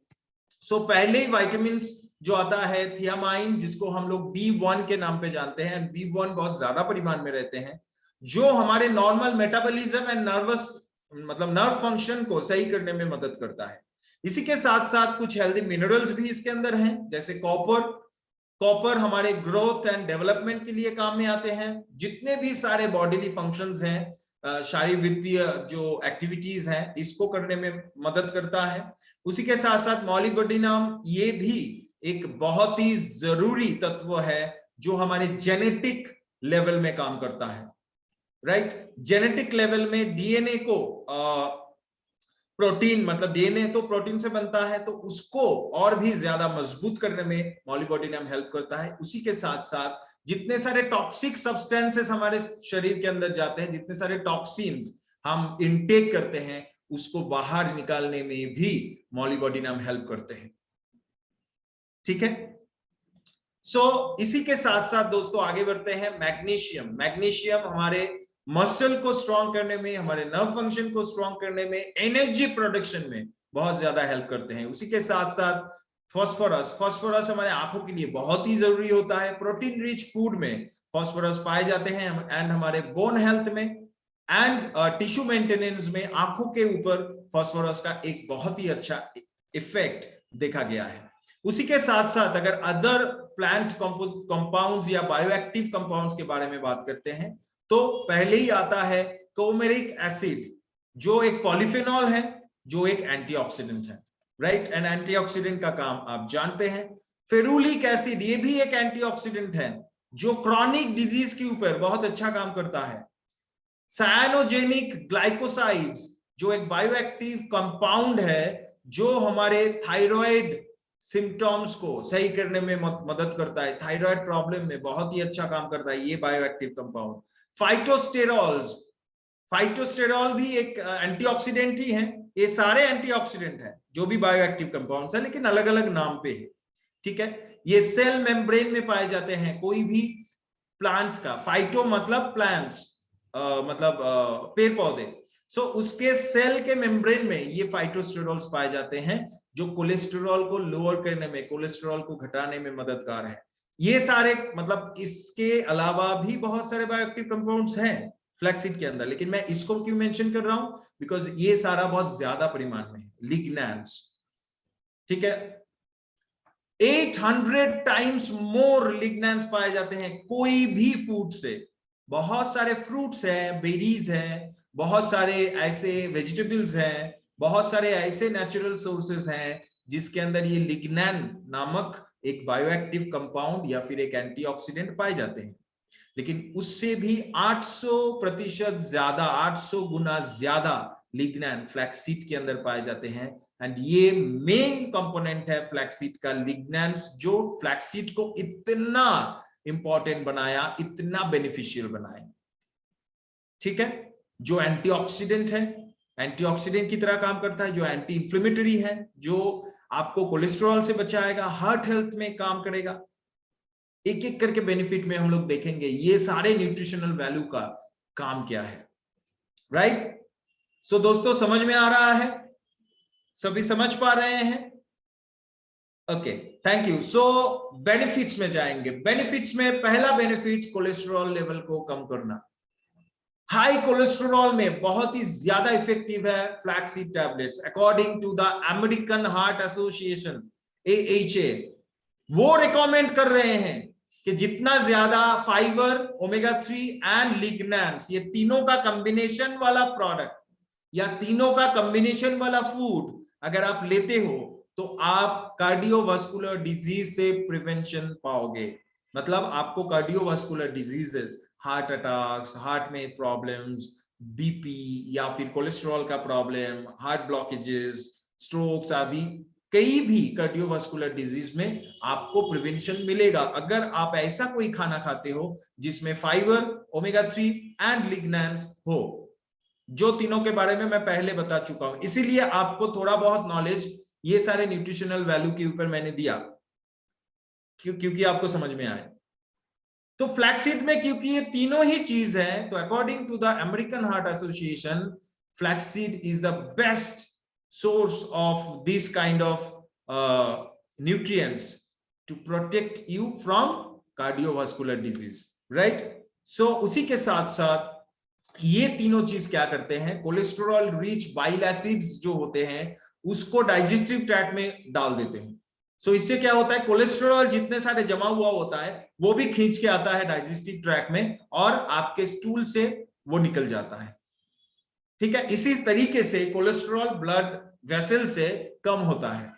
सो पहले ही विटामिन्स जो आता है थियामाइन, जिसको हम लोग B1 के नाम पे जानते हैं, एंड B1 बहुत ज्यादा परिमाण में रहते हैं, जो हमारे नॉर्मल मेटाबॉलिज्म एंड नर्वस मतलब नर्व फंक्शन को सही करने में मदद करता है। इसी के साथ साथ कुछ हेल्दी मिनरल्स भी इसके अंदर हैं, जैसे कॉपर हमारे ग्रोथ एंड डेवलपमेंट के लिए काम में आते हैं। जितने भी सारे बॉडीली फंक्शंस हैं, शारीरिक जो एक्टिविटीज हैं, इसको करने में मदद करता है। उसी के साथ साथ मॉलिब्डेनम, ये भी एक बहुत ही जरूरी तत्व है जो हमारे जेनेटिक लेवल में काम करता है, राइट। जेनेटिक लेवल में डीएनए को प्रोटीन, मतलब डीएनए तो प्रोटीन से बनता है, तो उसको और भी ज्यादा मजबूत करने में मॉलिब्डेनम हेल्प करता है। उसी के साथ साथ जितने सारे टॉक्सिक सब्सटेंसेस हमारे शरीर के अंदर जाते हैं, जितने सारे टॉक्सिन्स हम इनटेक करते हैं, उसको बाहर निकालने में भी मॉलिब्डेनम हेल्प करते हैं। ठीक है, सो इसी के साथ साथ दोस्तों आगे बढ़ते हैं। मैग्नीशियम हमारे मसल को स्ट्रॉन्ग करने में, हमारे नर्व फंक्शन को स्ट्रॉन्ग करने में, एनर्जी प्रोडक्शन में बहुत ज्यादा हेल्प करते हैं। उसी के साथ साथ फास्फोरस हमारे आंखों के लिए बहुत ही जरूरी होता है। प्रोटीन रिच फूड में फास्फोरस पाए जाते हैं, एंड हमारे बोन हेल्थ में एंड टिश्यू मेंटेनेंस में आंखों के ऊपर फास्फोरस का एक बहुत ही अच्छा इफेक्ट देखा गया है। उसी के साथ साथ अगर अदर प्लांट कंपाउंड्स या बायोएक्टिव कंपाउंड्स के बारे में बात करते हैं, तो पहले ही आता है टर्मेरिक एसिड, जो एक पॉलीफेनॉल है, जो एक एंटीऑक्सीडेंट है, राइट। एंड एंटीऑक्सीडेंट का काम आप जानते हैं। फेरुलिक एसिड, ये भी एक एंटीऑक्सीडेंट है जो क्रॉनिक डिजीज के ऊपर बहुत अच्छा काम करता है। सायनोजेनिक ग्लाइकोसाइड्स, जो एक बायोएक्टिव कंपाउंड है जो हमारे थायराइड सिम्टम्स को सही करने में मदद करता है, थायराइड प्रॉब्लम में बहुत ही अच्छा काम करता है ये बायोएक्टिव कंपाउंड। फाइटोस्टेरॉल्स, फाइटोस्टेरॉल भी एक एंटीऑक्सीडेंट ही है। ये सारे एंटीऑक्सीडेंट हैं जो भी बायोएक्टिव कंपाउंड्स है, लेकिन अलग अलग नाम पे है, ठीक है। ये सेल मेम्ब्रेन में पाए जाते हैं कोई भी प्लांट्स का, फाइटो मतलब प्लांट्स, मतलब पेड़ पौधे, सो उसके सेल के मेम्ब्रेन में ये फाइटोस्टेरॉल्स पाए जाते हैं जो कोलेस्टेरॉल को लोअर करने में, कोलेस्टेरॉल को घटाने में मददगार है। ये सारे मतलब इसके अलावा भी बहुत सारे बायोएक्टिव कंपाउंड्स हैं फ्लैक्सीड के अंदर, लेकिन मैं इसको क्यों मेंशन कर रहा हूं, बिकॉज ये सारा बहुत ज्यादा परिमाण में है, लिग्नैंस, ठीक है। 800 टाइम्स मोर लिग्नैंस पाए जाते हैं कोई भी फूड से। बहुत सारे फ्रूट्स हैं, बेरीज हैं, बहुत सारे ऐसे वेजिटेबल्स हैं, बहुत सारे ऐसे नेचुरल सोर्सेस हैं जिसके अंदर ये लिग्नैन नामक एक बायोएक्टिव कंपाउंड या फिर एक एंटीऑक्सीडेंट पाए जाते हैं। लेकिन उससे भी 800% ज्यादा, 800 गुना ज्यादा लिग्नैन फ्लैक्सीड के अंदर पाए जाते हैं। एंड ये मेन कंपोनेंट है फ्लैक्सीड का, लिग्नैंस, जो फ्लैक्सीड को इतना इंपॉर्टेंट बनाया, इतना बेनिफिशियल बनाया, ठीक है। जो एंटीऑक्सीडेंट है, एंटीऑक्सीडेंट की तरह काम करता है, जो एंटी इंफ्लेमेटरी है, जो आपको कोलेस्ट्रॉल से बचाएगा, हार्ट हेल्थ में काम करेगा। एक एक करके बेनिफिट में हम लोग देखेंगे ये सारे न्यूट्रिशनल वैल्यू का काम क्या है, राइट। सो दोस्तों समझ में आ रहा है, सभी समझ पा रहे हैं? Okay, thank you. So benefits में जाएंगे। बेनिफिट्स में पहला बेनिफिट कोलेस्ट्रॉल लेवल को कम करना। हाई कोलेस्ट्रॉल में बहुत ही ज्यादा इफेक्टिव है flaxseed tablets, according to the American Heart Association AHA। वो रिकमेंड कर रहे हैं कि जितना ज्यादा फाइबर, ओमेगा-3 एंड लिग्नैंस, ये तीनों का कॉम्बिनेशन वाला प्रोडक्ट या तीनों का कॉम्बिनेशन वाला फूड अगर आप लेते हो तो आप कार्डियोवास्कुलर डिजीज से प्रिवेंशन पाओगे। मतलब आपको cardiovascular diseases, heart attacks, heart में प्रॉब्लम्स, बीपी या फिर कोलेस्ट्रॉल का प्रॉब्लम, हार्ट ब्लॉकेजेस, स्ट्रोक्स आदि कई भी कार्डियोवास्कुलर डिजीज में आपको प्रिवेंशन मिलेगा अगर आप ऐसा कोई खाना खाते हो जिसमें फाइबर, ओमेगा-3 एंड लिग्नैंस हो, जो तीनों के बारे में मैं पहले बता चुका हूं। इसीलिए आपको थोड़ा बहुत नॉलेज ये सारे न्यूट्रिशनल वैल्यू के ऊपर मैंने दिया क्योंकि आपको समझ में आए। तो फ्लैक्सीड में क्योंकि ये तीनों ही चीज है, तो according to the American Heart Association flaxseed is the best source of this kind of nutrients to protect you from cardiovascular disease, right? So उसी के साथ साथ ये तीनों चीज क्या करते हैं, कोलेस्टेरॉल रिच बाइल एसिड्स जो होते हैं उसको डाइजेस्टिव ट्रैक्ट में डाल देते हैं। सो इससे क्या होता है, कोलेस्टेरॉल जितने सारे जमा हुआ होता है वो भी खींच के आता है डाइजेस्टिव ट्रैक्ट में और आपके स्टूल से वो निकल जाता है, ठीक है। इसी तरीके से कोलेस्ट्रॉल ब्लड वेसल से कम होता है,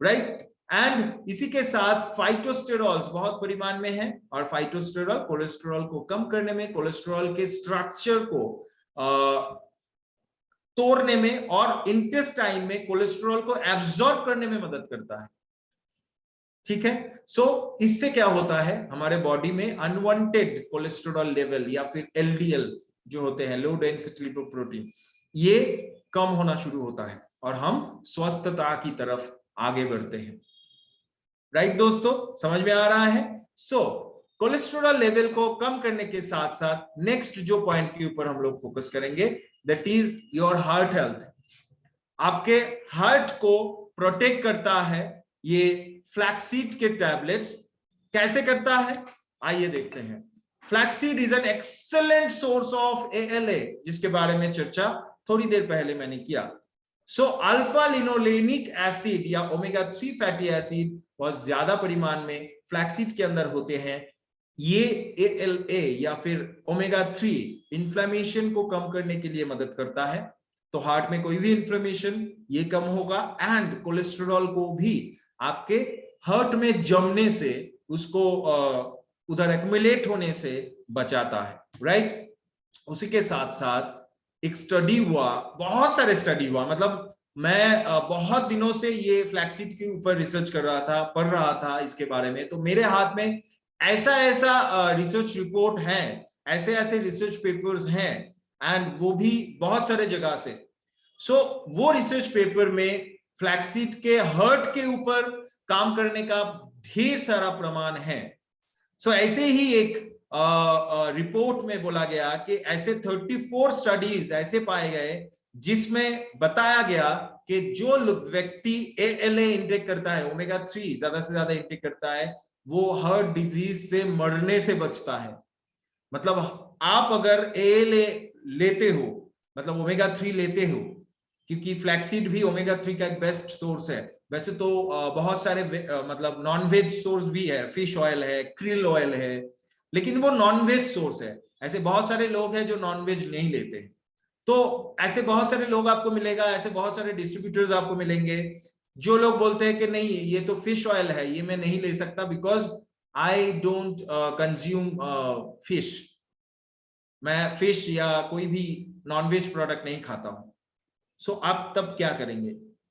राइट। एंड इसी के साथ फाइटोस्टेरॉल्स बहुत परिमाण में है और फाइटोस्टेरॉल कोलेस्ट्रॉल को कम करने में, कोलेस्ट्रॉल के स्ट्रक्चर को तोड़ने में और इंटेस्टाइन में कोलेस्ट्रॉल को एब्जॉर्ब करने में मदद करता है, ठीक है। सो इससे क्या होता है, हमारे बॉडी में अनवांटेड कोलेस्ट्रॉल लेवल या फिर LDL जो होते हैं, लो डेंसिटी लिपोप्रोटीन, ये कम होना शुरू होता है और हम स्वस्थता की तरफ आगे बढ़ते हैं, राइट दोस्तों, समझ में आ रहा है। सो कोलेस्ट्रॉल लेवल को कम करने के साथ साथ नेक्स्ट जो पॉइंट के ऊपर हम लोग फोकस करेंगे that is your heart health. आपके हार्ट को प्रोटेक्ट करता है ये फ्लैक्सीड के टैबलेट्स। कैसे करता है आइए देखते हैं। Flaxseed is an excellent source of ALA, जिसके बारे में चर्चा थोड़ी देर पहले मैंने किया। सो अल्फा लिनोलेनिक एसिड या ओमेगा-3 फैटी एसिड बहुत ज्यादा परिमाण में फ्लैक्सीड के अंदर होते हैं। ये ALA या फिर ओमेगा-3 इन्फ्लेमेशन को कम करने के लिए मदद करता है, तो हार्ट में कोई भी इन्फ्लेमेशन ये कम होगा एंड कोलेस्ट्रॉल को भी आपके हार्ट में जमने से, उसको उधर एक्युमुलेट होने से बचाता है, राइट। उसी के साथ साथ एक स्टडी हुआ, बहुत सारे स्टडी हुआ, मतलब मैं बहुत दिनों से ये फ्लैक्सीड के ऊपर रिसर्च कर रहा था, पढ़ रहा था इसके बारे में। तो मेरे हाथ में ऐसा ऐसा रिसर्च रिपोर्ट है, ऐसे ऐसे रिसर्च पेपर्स हैं, एंड वो भी बहुत सारे जगह से। सो वो रिसर्च पेपर में फ्लैक्सीड के हर्ट के ऊपर काम करने का ढेर सारा प्रमाण है। सो ऐसे ही एक रिपोर्ट में बोला गया कि ऐसे 34 स्टडीज ऐसे पाए गए जिसमें बताया गया कि जो व्यक्ति ALA इंटेक करता है, ओमेगा 3 ज्यादा से ज्यादा इंटेक करता है, वो हार्ट डिजीज से मरने से बचता है। मतलब आप अगर ALA लेते हो, मतलब ओमेगा 3 लेते हो, क्योंकि फ्लैक्सीड भी ओमेगा 3 का एक बेस्ट सोर्स है। वैसे तो बहुत सारे मतलब नॉन वेज सोर्स भी है, फिश ऑयल है, क्रिल ऑयल है, लेकिन वो नॉन वेज सोर्स है। ऐसे बहुत सारे लोग हैं जो नॉन वेज नहीं लेते। तो ऐसे बहुत सारे लोग आपको मिलेगा, ऐसे बहुत सारे डिस्ट्रीब्यूटर्स आपको मिलेंगे जो लोग बोलते हैं कि नहीं ये तो फिश ऑयल है, ये मैं नहीं ले सकता because I don't consume fish, मैं फिश या कोई भी नॉनवेज प्रोडक्ट नहीं खाता हूं। सो आप तब क्या करेंगे?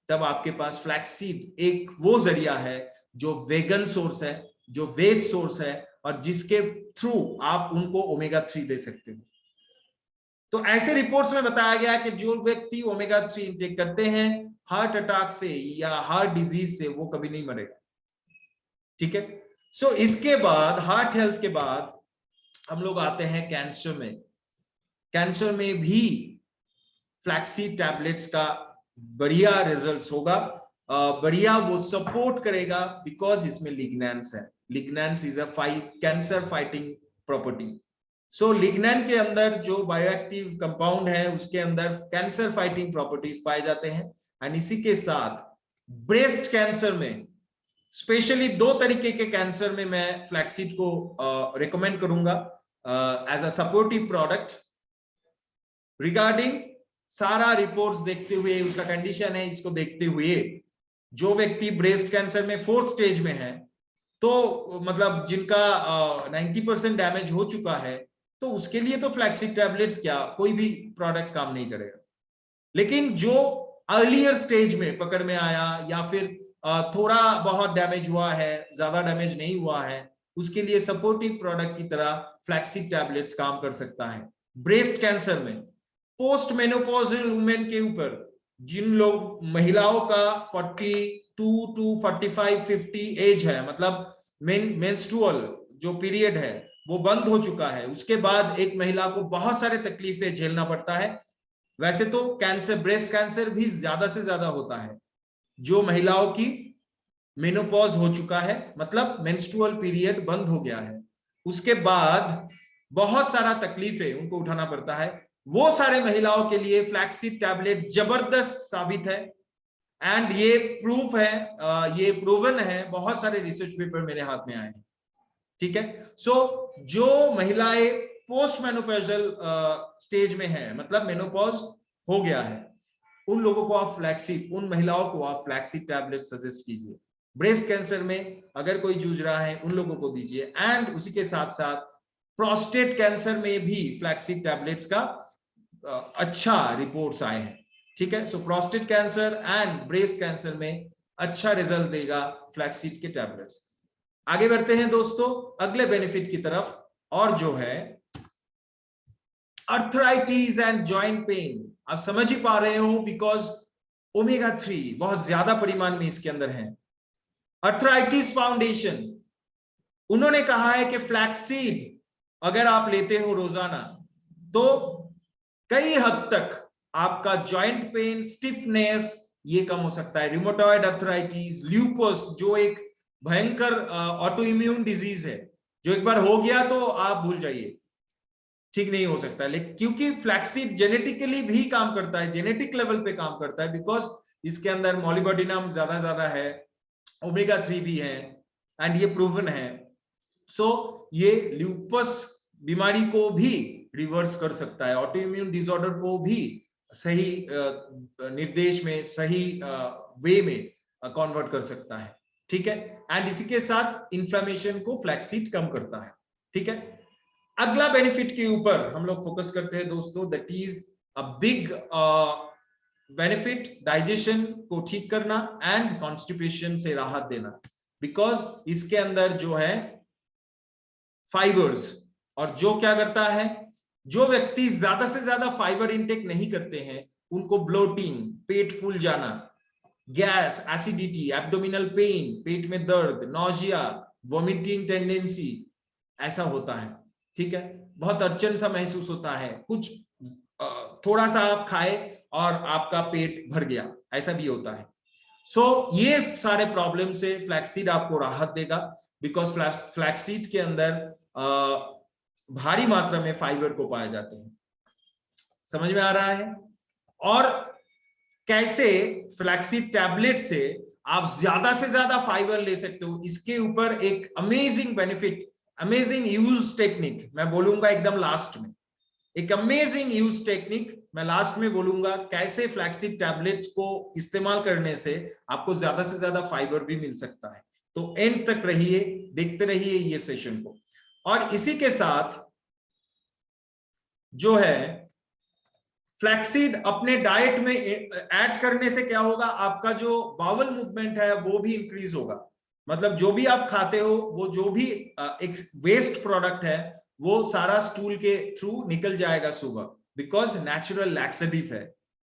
तब आपके पास फ्लैक्सीड एक वो जरिया है जो वेगन सोर्स है, जो वेज सोर्स है, और जिसके थ्रू आप उनको ओमेगा 3 दे सकते हो। तो ऐसे रिपोर्ट्स में बताया गया कि जो व्यक्ति ओमेगा 3 इंटेक करते हैं, हार्ट अटैक से या हार्ट डिजीज से वो कभी नहीं मरेगा। ठीक है। सो इसके बाद, हार्ट हेल्थ के बाद हम लोग आते हैं कैंसर में। कैंसर में भी फ्लैक्सीड टैबलेट्स का बढ़िया रिजल्ट्स होगा, बढ़िया वो सपोर्ट करेगा, बिकॉज इसमें लिग्नैंस है। Lignans is a cancer fighting property. So lignans के अंदर जो बायोएक्टिव कंपाउंड है, उसके अंदर कैंसर फाइटिंग प्रॉपर्टीज पाए जाते हैं। एंड इसी के साथ ब्रेस्ट कैंसर में, स्पेशली 2 तरीके के कैंसर में मैं फ्लैक्सीड को रिकमेंड करूंगा as a supportive product. Regarding सारा रिपोर्ट्स देखते हुए, उसका कंडीशन है, इसको देखते हुए, जो व्यक्ति ब्रेस्ट कैंसर में 4th स्टेज में है, तो मतलब जिनका 90% डैमेज हो चुका है, तो उसके लिए तो फ्लैक्सीड टैबलेट्स क्या कोई भी प्रोडक्ट्स काम नहीं करेगा। लेकिन जो अर्लियर स्टेज में पकड़ में आया, या फिर थोड़ा बहुत डैमेज हुआ है, ज्यादा डैमेज नहीं हुआ है, उसके लिए सपोर्टिव प्रोडक्ट की तरह फ्लैक्सीड टैबलेट्स काम कर सकता है। ब्रेस्ट कैंसर में पोस्ट मेनोपॉजल वुमेन के ऊपर, जिन लोग महिलाओं का 42 टू 45 50 एज है, मतलब मेंस्ट्रुअल जो पीरियड है वो बंद हो चुका है, उसके बाद एक महिला को बहुत सारे तकलीफें झेलना पड़ता है। वैसे तो कैंसर, ब्रेस्ट कैंसर भी ज्यादा से ज्यादा होता है जो महिलाओं की मेनोपॉज हो चुका है, मतलब मेंस्ट्रुअल पीरियड बंद हो गया है, उसके बाद बहुत सारा तकलीफें उनको उठाना पड़ता है। वो सारे महिलाओं के लिए फ्लैक्सीड टैबलेट जबरदस्त साबित है। एंड ये प्रूफ है, ये प्रूवन है, बहुत सारे रिसर्च पेपर मेरे हाथ में आए हैं। ठीक है। सो जो महिलाएं पोस्ट मेनोपॉजल स्टेज में है, मतलब मेनोपॉज हो गया है, उन लोगों को आप फ्लैक्सीड, उन महिलाओं को आप फ्लैक्सीड टैबलेट सजेस्ट कीजिए। ब्रेस्ट कैंसर में अगर कोई जूझ रहा है, उन लोगों को दीजिए। एंड उसी के साथ साथ प्रोस्टेट कैंसर में भी फ्लैक्सीड टैबलेट्स का अच्छा रिपोर्ट्स आए हैं। ठीक है। So prostate cancer and breast cancer में अच्छा रिजल्ट देगा फ्लैक्सीड के टैबलेट्स। आगे बढ़ते हैं दोस्तों अगले बेनिफिट की तरफ, और जो है अर्थराइटिस एंड जॉइंट पेन। आप समझ ही पा रहे हो, बिकॉज ओमेगा 3 बहुत ज्यादा परिमाण में इसके अंदर है। अर्थराइटिस फाउंडेशन, उन्होंने कहा है कि फ्लैक्सीड अगर आप लेते हो रोजाना, तो कई हद तक आपका जॉइंट पेन, स्टिफनेस ये कम हो सकता है। रिमोटॉइड अर्थराइटिस, ल्यूपस जो एक भयंकर ऑटो इम्यून डिजीज है, जो एक बार हो गया तो आप भूल जाइए, ठीक नहीं हो सकता। लेकिन क्योंकि फ्लैक्सीड जेनेटिकली भी काम करता है, जेनेटिक लेवल पे काम करता है, बिकॉज इसके अंदर मॉलिबोडिनम ज्यादा है, ओमेगा 3 भी है, एंड ये प्रूवन है। सो ये ल्यूपस बीमारी को भी रिवर्स कर सकता है, ऑटो इम्यून डिसऑर्डर को भी सही निर्देश में, सही वे में कन्वर्ट कर सकता है। ठीक है। एंड इसी के साथ इंफ्लेमेशन को फ्लैक्सीड कम करता है, ठीक है। अगला बेनिफिट के ऊपर हम लोग फोकस करते हैं दोस्तों, that is a big benefit, digestion को ठीक करना एंड कॉन्स्टिपेशन से राहत देना, बिकॉज इसके अंदर जो है फाइबर्स, और जो क्या करता है, जो व्यक्ति ज्यादा से ज्यादा फाइबर इंटेक नहीं करते हैं उनको ब्लोटिंग, पेट फूल जाना, गैस, एसिडिटी, एब्डोमिनल पेन, पेट में दर्द, नोजिया, वॉमिटिंग टेंडेंसी ऐसा होता है, ठीक है। बहुत अड़चन सा महसूस होता है, कुछ थोड़ा सा आप खाए और आपका पेट भर गया, ऐसा भी होता है। सो ये सारे प्रॉब्लम से फ्लैक्सीड आपको राहत देगा, बिकॉज फ्लैक्सीड के अंदर भारी मात्रा में फाइबर को पाए जाते हैं। समझ में आ रहा है? और कैसे फ्लैक्सीड टैबलेट से आप ज्यादा से ज्यादा फाइबर ले सकते हो, इसके ऊपर एक amazing benefit, amazing use technique मैं बोलूंगा एकदम लास्ट में, एक अमेजिंग यूज टेक्निक मैं लास्ट में बोलूंगा, कैसे फ्लैक्सीड टैबलेट को इस्तेमाल करने से आपको ज्यादा से ज्यादा फाइबर भी मिल सकता है। तो एंड तक रहिए, देखते रहिए ये सेशन को। और इसी के साथ जो है फ्लैक्सीड अपने डाइट में ऐड करने से क्या होगा, आपका जो बाउल मूवमेंट है वो भी इंक्रीज होगा। मतलब जो भी आप खाते हो, वो जो भी एक वेस्ट प्रोडक्ट है वो सारा स्टूल के थ्रू निकल जाएगा सुबह, बिकॉज नेचुरल लैक्सेटिव है,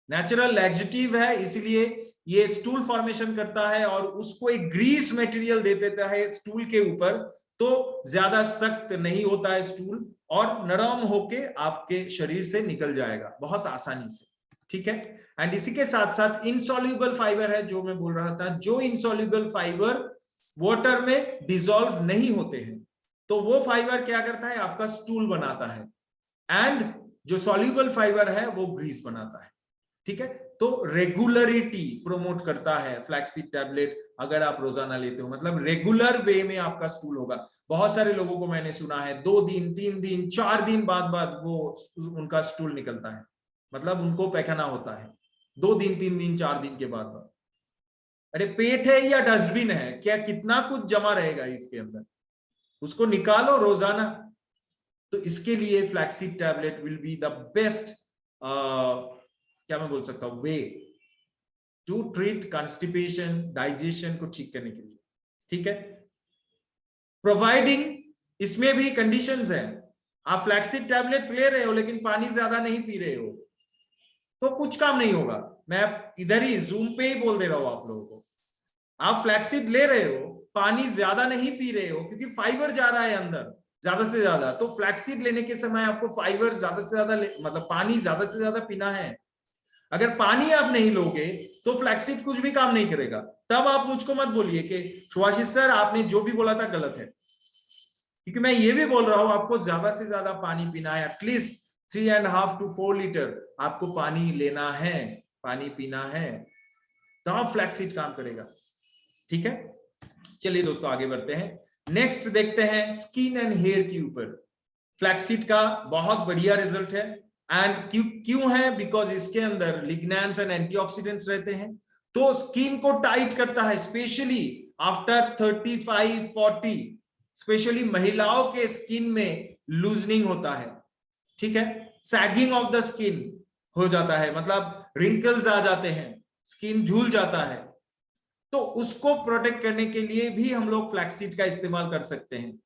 नेचुरल लैक्सेटिव है, इसलिए ये स्टूल फॉर्मेशन करता है और उसको एक ग्रीस मटेरियल दे देता है स्टूल के ऊपर, तो ज्यादा सख्त नहीं होता है स्टूल और नरम होके आपके शरीर से निकल जाएगा बहुत आसानी से, ठीक है। एंड इसी के साथ साथ इनसॉल्युबल फाइबर है, जो मैं बोल रहा था, जो इनसॉल्युबल फाइबर वाटर में डिसॉल्व नहीं होते हैं, तो वो फाइबर क्या करता है, आपका स्टूल बनाता है, एंड जो सॉल्युबल फाइबर है वो ग्रीस बनाता है, ठीक है। तो रेगुलरिटी प्रोमोट करता है फ्लैक्सीड टैबलेट, अगर आप रोजाना लेते हो, मतलब रेगुलर वे में आपका स्टूल होगा। बहुत सारे लोगों को मैंने सुना है 2 दिन 3 दिन 4 दिन बाद वो उनका स्टूल निकलता है, मतलब उनको पैखाना होता है 2 दिन 3 दिन 4 दिन के बाद। अरे पेट है या डस्टबिन है क्या, कितना कुछ जमा रहेगा इसके अंदर, उसको निकालो रोजाना। तो इसके लिए flaxseed tablet will be the best, क्या मैं बोल सकता हूं, way to treat constipation, digestion को ठीक करने के लिए, ठीक है। प्रोवाइडिंग, इसमें भी कंडीशंस है, आप फ्लैक्सीड टैबलेट्स ले रहे हो लेकिन पानी ज्यादा नहीं पी रहे हो तो कुछ काम नहीं होगा। मैं इधर ही जूम पे ही बोल दे रहा हूं आप लोगों को, आप फ्लैक्सीड ले रहे हो, पानी ज्यादा नहीं पी रहे हो क्योंकि फाइबर जा रहा है अंदर ज्यादा से ज्यादा, तो फ्लैक्सीड लेने के समय आपको फाइबर ज्यादा से ज्यादा, मतलब पानी ज्यादा से ज्यादा पीना है। अगर पानी आप नहीं लोगे तो फ्लैक्सीड कुछ भी काम नहीं करेगा। तब आप मुझको मत बोलिए कि सुभाषित सर आपने जो भी बोला था गलत है, क्योंकि मैं ये भी बोल रहा हूं आपको ज्यादा से ज्यादा पानी पीना है, एटलीस्ट 3.5 to 4 लीटर आपको पानी लेना है, पानी पीना है, तब फ्लैक्सीड काम करेगा, ठीक है। चलिए दोस्तों आगे बढ़ते हैं, नेक्स्ट देखते हैं स्किन एंड हेयर के ऊपर। फ्लैक्सीड का बहुत बढ़िया रिजल्ट है, एंड क्यों है, बिकॉज इसके अंदर लिग्नैंस एंड एंटीऑक्सीडेंट्स रहते हैं, तो स्किन को टाइट करता है, स्पेशली आफ्टर 35-40, स्पेशली महिलाओं के स्किन में लूजनिंग होता है, ठीक है, सैगिंग ऑफ द स्किन हो जाता है, मतलब रिंकल्स आ जाते हैं, स्किन झूल जाता है, तो उसको प्रोटेक्ट करने के लिए भी हम लोग फ्लैक्सीड का इस्तेमाल कर सकते हैं,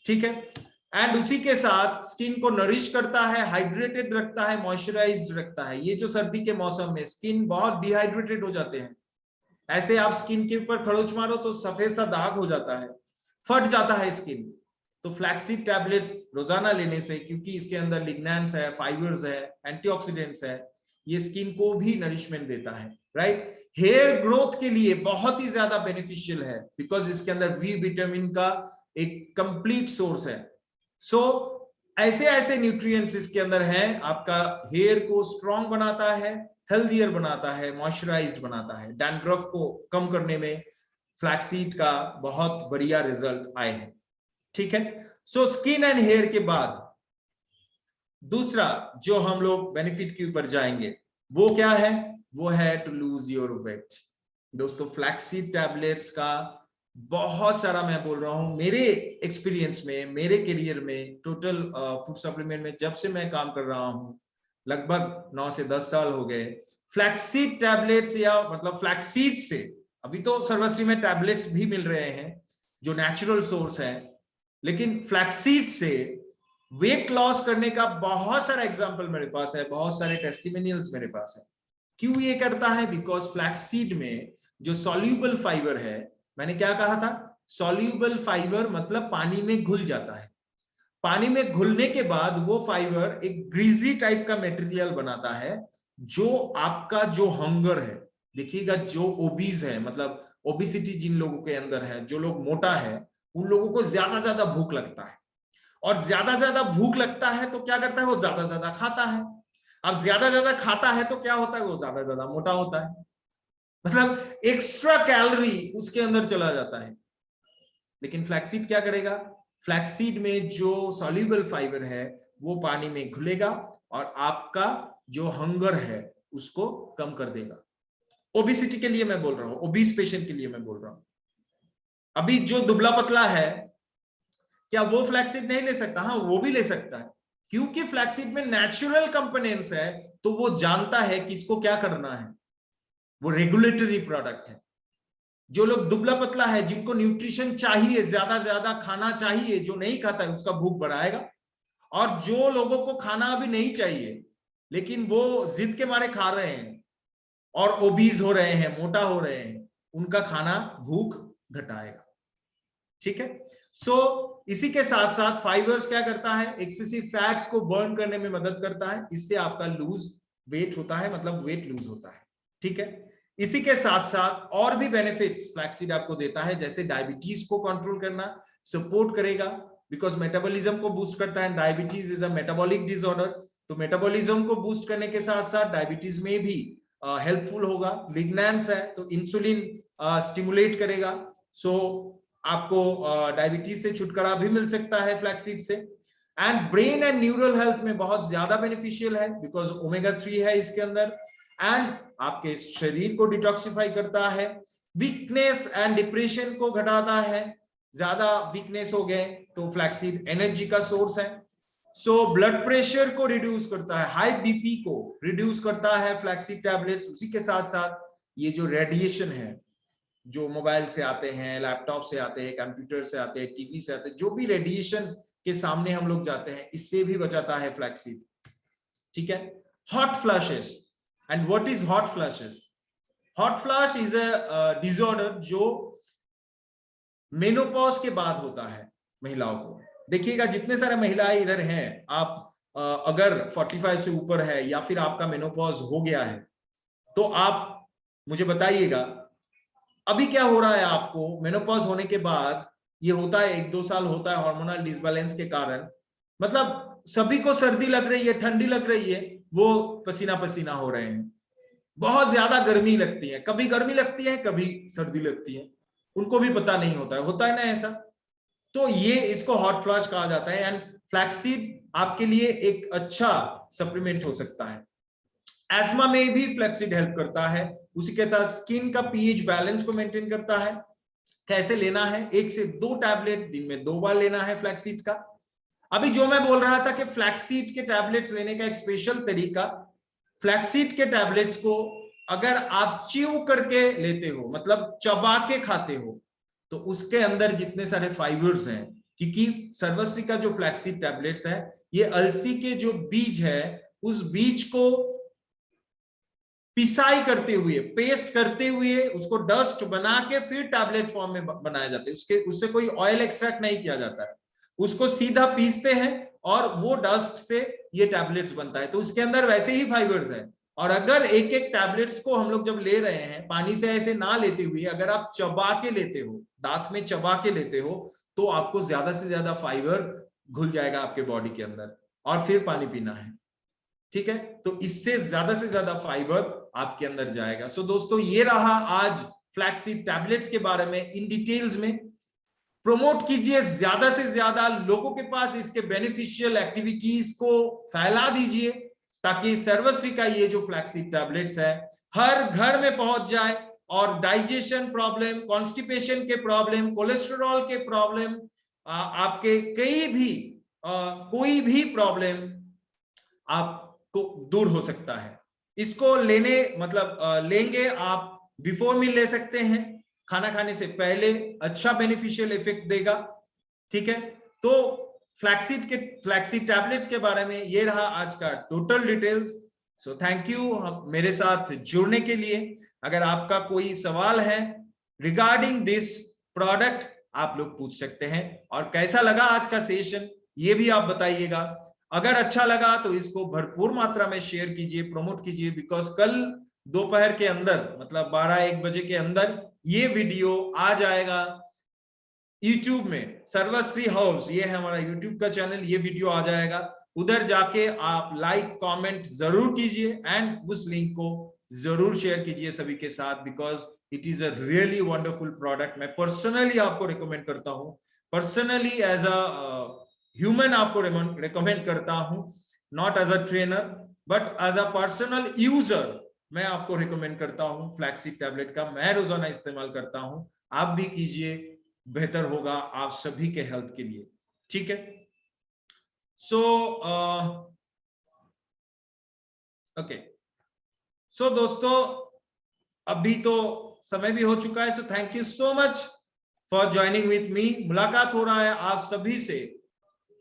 ठीक है। एंड उसी के साथ स्किन को नरिश करता है, हाइड्रेटेड रखता है, मॉइस्चराइज्ड रखता है। ये जो सर्दी के मौसम में स्किन बहुत डिहाइड्रेटेड हो जाते हैं, ऐसे आप स्किन के ऊपर खरोच मारो तो सफेद सा दाग हो जाता है, फट जाता है स्किन, तो फ्लैक्सीड टैबलेट्स रोजाना लेने से, क्योंकि इसके अंदर लिग्नैंस है, फाइबर्स है, एंटीऑक्सीडेंट्स है, ये स्किन को भी नरिशमेंट देता है, राइट। हेयर ग्रोथ के लिए बहुत ही ज्यादा बेनिफिशियल है, बिकॉज इसके अंदर वी विटामिन का एक कंप्लीट सोर्स है। सो ऐसे ऐसे न्यूट्रिएंट्स इसके अंदर हैं, आपका हेयर को स्ट्रॉन्ग बनाता है, हेल्दियर बनाता है, मॉइस्चराइज्ड बनाता है, डैंड्रफ को कम करने में फ्लैक्सीड का बहुत बढ़िया रिजल्ट आए हैं, ठीक है। सो स्किन एंड हेयर के बाद दूसरा जो हम लोग बेनिफिट के ऊपर जाएंगे वो क्या है, वो है टू लूज योर वेट। दोस्तों फ्लैक्सीड टैबलेट्स का बहुत सारा मैं बोल रहा हूं मेरे एक्सपीरियंस में, मेरे करियर में, टोटल फूड सप्लीमेंट में जब से मैं काम कर रहा हूं, लगभग 9 से 10 साल हो गए। फ्लैक्सीड टैबलेट्स या मतलब फ्लैक्सीड से, अभी तो सर्वश्री में टैबलेट्स भी मिल रहे हैं जो नेचुरल सोर्स है, लेकिन फ्लैक्सीड से वेट लॉस करने का बहुत सारा एग्जांपल मेरे पास है, बहुत सारे टेस्टिमोनियल्स मेरे पास है। क्यों ये करता है? बिकॉज फ्लैक्सीड में जो सॉल्यूबल फाइबर है, मैंने क्या कहा था, सॉल्यूबल फाइबर मतलब पानी में घुल जाता है। पानी में घुलने के बाद वो फाइबर एक ग्रीजी टाइप का मटेरियल बनाता है, जो आपका जो हंगर है, देखिएगा जो ओबीज है, मतलब ओबिसिटी जिन लोगों के अंदर है, जो लोग मोटा है, उन लोगों को ज्यादा भूख लगता है, और ज्यादा भूख लगता है तो क्या करता है, वो ज्यादा खाता है। अब ज्यादा खाता है तो क्या होता है, वो ज्यादा मोटा होता है, मतलब एक्स्ट्रा कैलोरी उसके अंदर चला जाता है। लेकिन फ्लैक्सीड क्या करेगा, फ्लैक्सीड में जो सॉल्यूबल फाइबर है वो पानी में घुलेगा और आपका जो हंगर है उसको कम कर देगा। ओबिसिटी के लिए मैं बोल रहा हूं, ओबीस पेशेंट के लिए मैं बोल रहा हूं। अभी जो दुबला पतला है, क्या वो फ्लैक्सीड नहीं ले सकता? हाँ, वो भी ले सकता है, क्योंकि फ्लैक्सीड में नेचुरल कंपोनेंट्स है, तो वो जानता है किसको क्या करना है, वो रेगुलेटरी प्रोडक्ट है। जो लोग दुबला पतला है, जिनको न्यूट्रिशन चाहिए, ज्यादा खाना चाहिए, जो नहीं खाता है उसका भूख बढ़ाएगा, और जो लोगों को खाना अभी नहीं चाहिए लेकिन वो जिद के मारे खा रहे हैं और ओबीज हो रहे हैं, मोटा हो रहे हैं, उनका खाना भूख घटाएगा। ठीक है। सो इसी के साथ साथ फाइबर्स क्या करता है, एक्सेसिव फैट्स को बर्न करने में मदद करता है, इससे आपका लूज वेट होता है, मतलब वेट लूज होता है। ठीक है। इसी के साथ साथ और भी बेनिफिट्स फ्लैक्सीड आपको देता है, जैसे डायबिटीज को कंट्रोल करना सपोर्ट करेगा, बिकॉज मेटाबॉलिज्म को बूस्ट करता है। Diabetes is a metabolic disorder, तो मेटाबॉलिज्म को बूस्ट करने के साथ साथ डायबिटीज में भी हेल्पफुल होगा। लिग्नैंस है तो इंसुलिन स्टिमुलेट करेगा, सो आपको डायबिटीज से छुटकारा भी मिल सकता है फ्लैक्सीड से। And brain and neural health में बहुत ज्यादा बेनिफिशियल है, बिकॉज ओमेगा 3 है इसके अंदर, एंड आपके शरीर को डिटॉक्सिफाई करता है, वीकनेस एंड डिप्रेशन को घटाता है। ज्यादा वीकनेस हो गए तो फ्लैक्सीड एनर्जी का सोर्स है। सो ब्लड प्रेशर को रिड्यूस करता है, हाई बीपी को रिड्यूस करता है फ्लैक्सीड टैबलेट्स। उसी के साथ साथ ये जो रेडिएशन है, जो मोबाइल से आते हैं, लैपटॉप से आते हैं, कंप्यूटर से आते हैं, टीवी से आते हैं, जो भी रेडिएशन के सामने हम लोग जाते हैं, इससे भी बचाता है फ्लैक्सीड। ठीक है। Hot flashes, and what is hot flashes? Hot flash is a disorder जो मेनोपॉज के बाद होता है महिलाओं को। देखिएगा जितने सारे महिलाएं इधर हैं, आप अगर 45 से ऊपर है या फिर आपका मेनोपॉज हो गया है, तो आप मुझे बताइएगा अभी क्या हो रहा है आपको। मेनोपॉज होने के बाद ये होता है, 1-2 साल होता है हार्मोनल डिसबैलेंस के कारण, मतलब सभी को सर्दी लग रही है, ठंडी लग रही है, वो पसीना पसीना हो रहे हैं, बहुत ज्यादा गर्मी लगती है, कभी गर्मी लगती है कभी सर्दी लगती है, उनको भी पता नहीं होता है ना ऐसा। तो ये इसको हॉट फ्लैश कहा जाता है, एंड फ्लैक्सीड आपके लिए एक अच्छा सप्लीमेंट हो सकता है। एस्मा में भी फ्लैक्सीड हेल्प करता है। उसी के साथ स्किन का पीएच बैलेंस को मेंटेन करता है। कैसे लेना है, 1 से 2 टैबलेट दिन में 2 बार लेना है फ्लैक्सीड का। अभी जो मैं बोल रहा था कि फ्लैक्सीड के टैबलेट्स लेने का एक स्पेशल तरीका, फ्लैक्सीड के टैबलेट्स को अगर आप च्यू करके लेते हो, मतलब चबा के खाते हो, तो उसके अंदर जितने सारे फाइबर्स हैं, क्योंकि सर्वश्री का जो फ्लैक्सीड टैबलेट्स है, ये अलसी के जो बीज है उस बीज को पिसाई करते हुए, पेस्ट करते हुए, उसको डस्ट बना के फिर टैबलेट फॉर्म में बनाया जाता है। उससे कोई ऑयल एक्सट्रैक्ट नहीं किया जाता है, उसको सीधा पीसते हैं और वो डस्ट से ये टैबलेट्स बनता है। तो उसके अंदर वैसे ही फाइबर्स है, और अगर एक एक टैबलेट्स को हम लोग जब ले रहे हैं, पानी से ऐसे ना लेते हुए अगर आप चबा के लेते हो, दांत में चबा के लेते हो, तो आपको ज्यादा से ज्यादा फाइबर घुल जाएगा आपके बॉडी के अंदर, और फिर पानी पीना है। ठीक है। तो इससे से ज्यादा फाइबर आपके अंदर जाएगा। सो दोस्तों, ये रहा आज फ्लैक्सीड टैबलेट्स के बारे में इन डिटेल्स में। प्रमोट कीजिए ज्यादा से ज्यादा लोगों के पास, इसके बेनिफिशियल एक्टिविटीज को फैला दीजिए, ताकि सर्वश्री का ये जो फ्लैक्सीड टैबलेट्स है हर घर में पहुंच जाए और डाइजेशन प्रॉब्लम, कॉन्स्टिपेशन के प्रॉब्लम, कोलेस्टेरॉल के प्रॉब्लम, आपके कोई भी प्रॉब्लम आपको दूर हो सकता है। इसको लेंगे आप बिफोर मील ले सकते हैं, खाना खाने से पहले अच्छा बेनिफिशियल इफेक्ट देगा। ठीक है, तो फ्लैक्सीड टैबलेट्स के बारे में ये रहा आज का total details. So thank you मेरे साथ जुड़ने के लिए। अगर आपका कोई सवाल है रिगार्डिंग दिस प्रोडक्ट, आप लोग पूछ सकते हैं। और कैसा लगा आज का सेशन ये भी आप बताइएगा। अगर अच्छा लगा तो इसको भरपूर मात्रा में शेयर कीजिए, प्रमोट कीजिए, बिकॉज कल दोपहर के अंदर मतलब 12-1 बजे के अंदर ये वीडियो आ जाएगा YouTube में। सर्वश्री हाउस ये है हमारा YouTube का चैनल, ये वीडियो आ जाएगा, उधर जाके आप लाइक कमेंट जरूर कीजिए एंड उस लिंक को जरूर शेयर कीजिए सभी के साथ, because it is a really wonderful product. मैं पर्सनली आपको रिकमेंड करता हूं, पर्सनली एज अ ह्यूमन आपको रिकमेंड करता हूं, not as a trainer but as a personal user मैं आपको रिकमेंड करता हूं फ्लैक्सीड टैबलेट का। मैं रोजाना इस्तेमाल करता हूं, आप भी कीजिए, बेहतर होगा आप सभी के हेल्थ के लिए। ठीक है, सो ओके, सो दोस्तों अभी तो समय भी हो चुका है। So thank you so much for joining with me. मुलाकात हो रहा है आप सभी से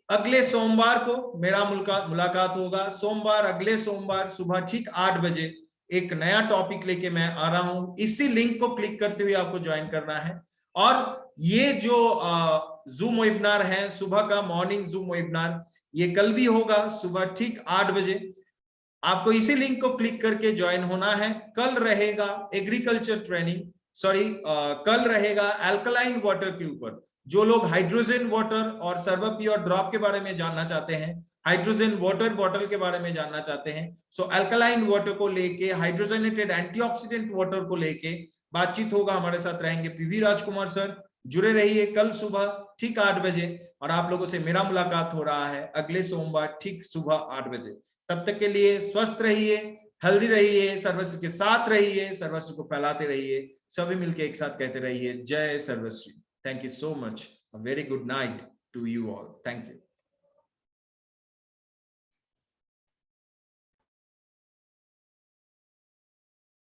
अगले सोमवार को, मेरा मुलाकात होगा सोमवार, अगले सोमवार सुबह ठीक 8 बजे एक नया टॉपिक लेके मैं आ रहा हूं। इसी लिंक को क्लिक करते हुए आपको ज्वाइन करना है। और ये जो जूम वेबिनार है, सुबह का मॉर्निंग जूम वेबिनार, ये कल भी होगा सुबह ठीक 8 बजे। आपको इसी लिंक को क्लिक करके ज्वाइन होना है। कल रहेगा एग्रीकल्चर ट्रेनिंग, कल रहेगा अल्कलाइन वाटर के ऊपर। जो लोग हाइड्रोजन वाटर और सर्वप्योर ड्रॉप के बारे में जानना चाहते हैं, हाइड्रोजन वाटर बॉटल के बारे में जानना चाहते हैं, सो अल्कलाइन वाटर को लेके, हाइड्रोजनेटेड एंटीऑक्सीडेंट वाटर को लेके बातचीत होगा। हमारे साथ रहेंगे पीवी राजकुमार सर। जुड़े रहिए कल सुबह ठीक 8 बजे। और आप लोगों से मेरा मुलाकात हो रहा है अगले सोमवार ठीक सुबह 8 बजे। तब तक के लिए स्वस्थ रहिए, हेल्दी रहिए, सर्वश्री के साथ रहिए, सर्वश्री को फैलाते रहिए। सभी मिलके एक साथ कहते रहिए जय Sarvashree. Thank you so much. A very good night to you all. Thank you.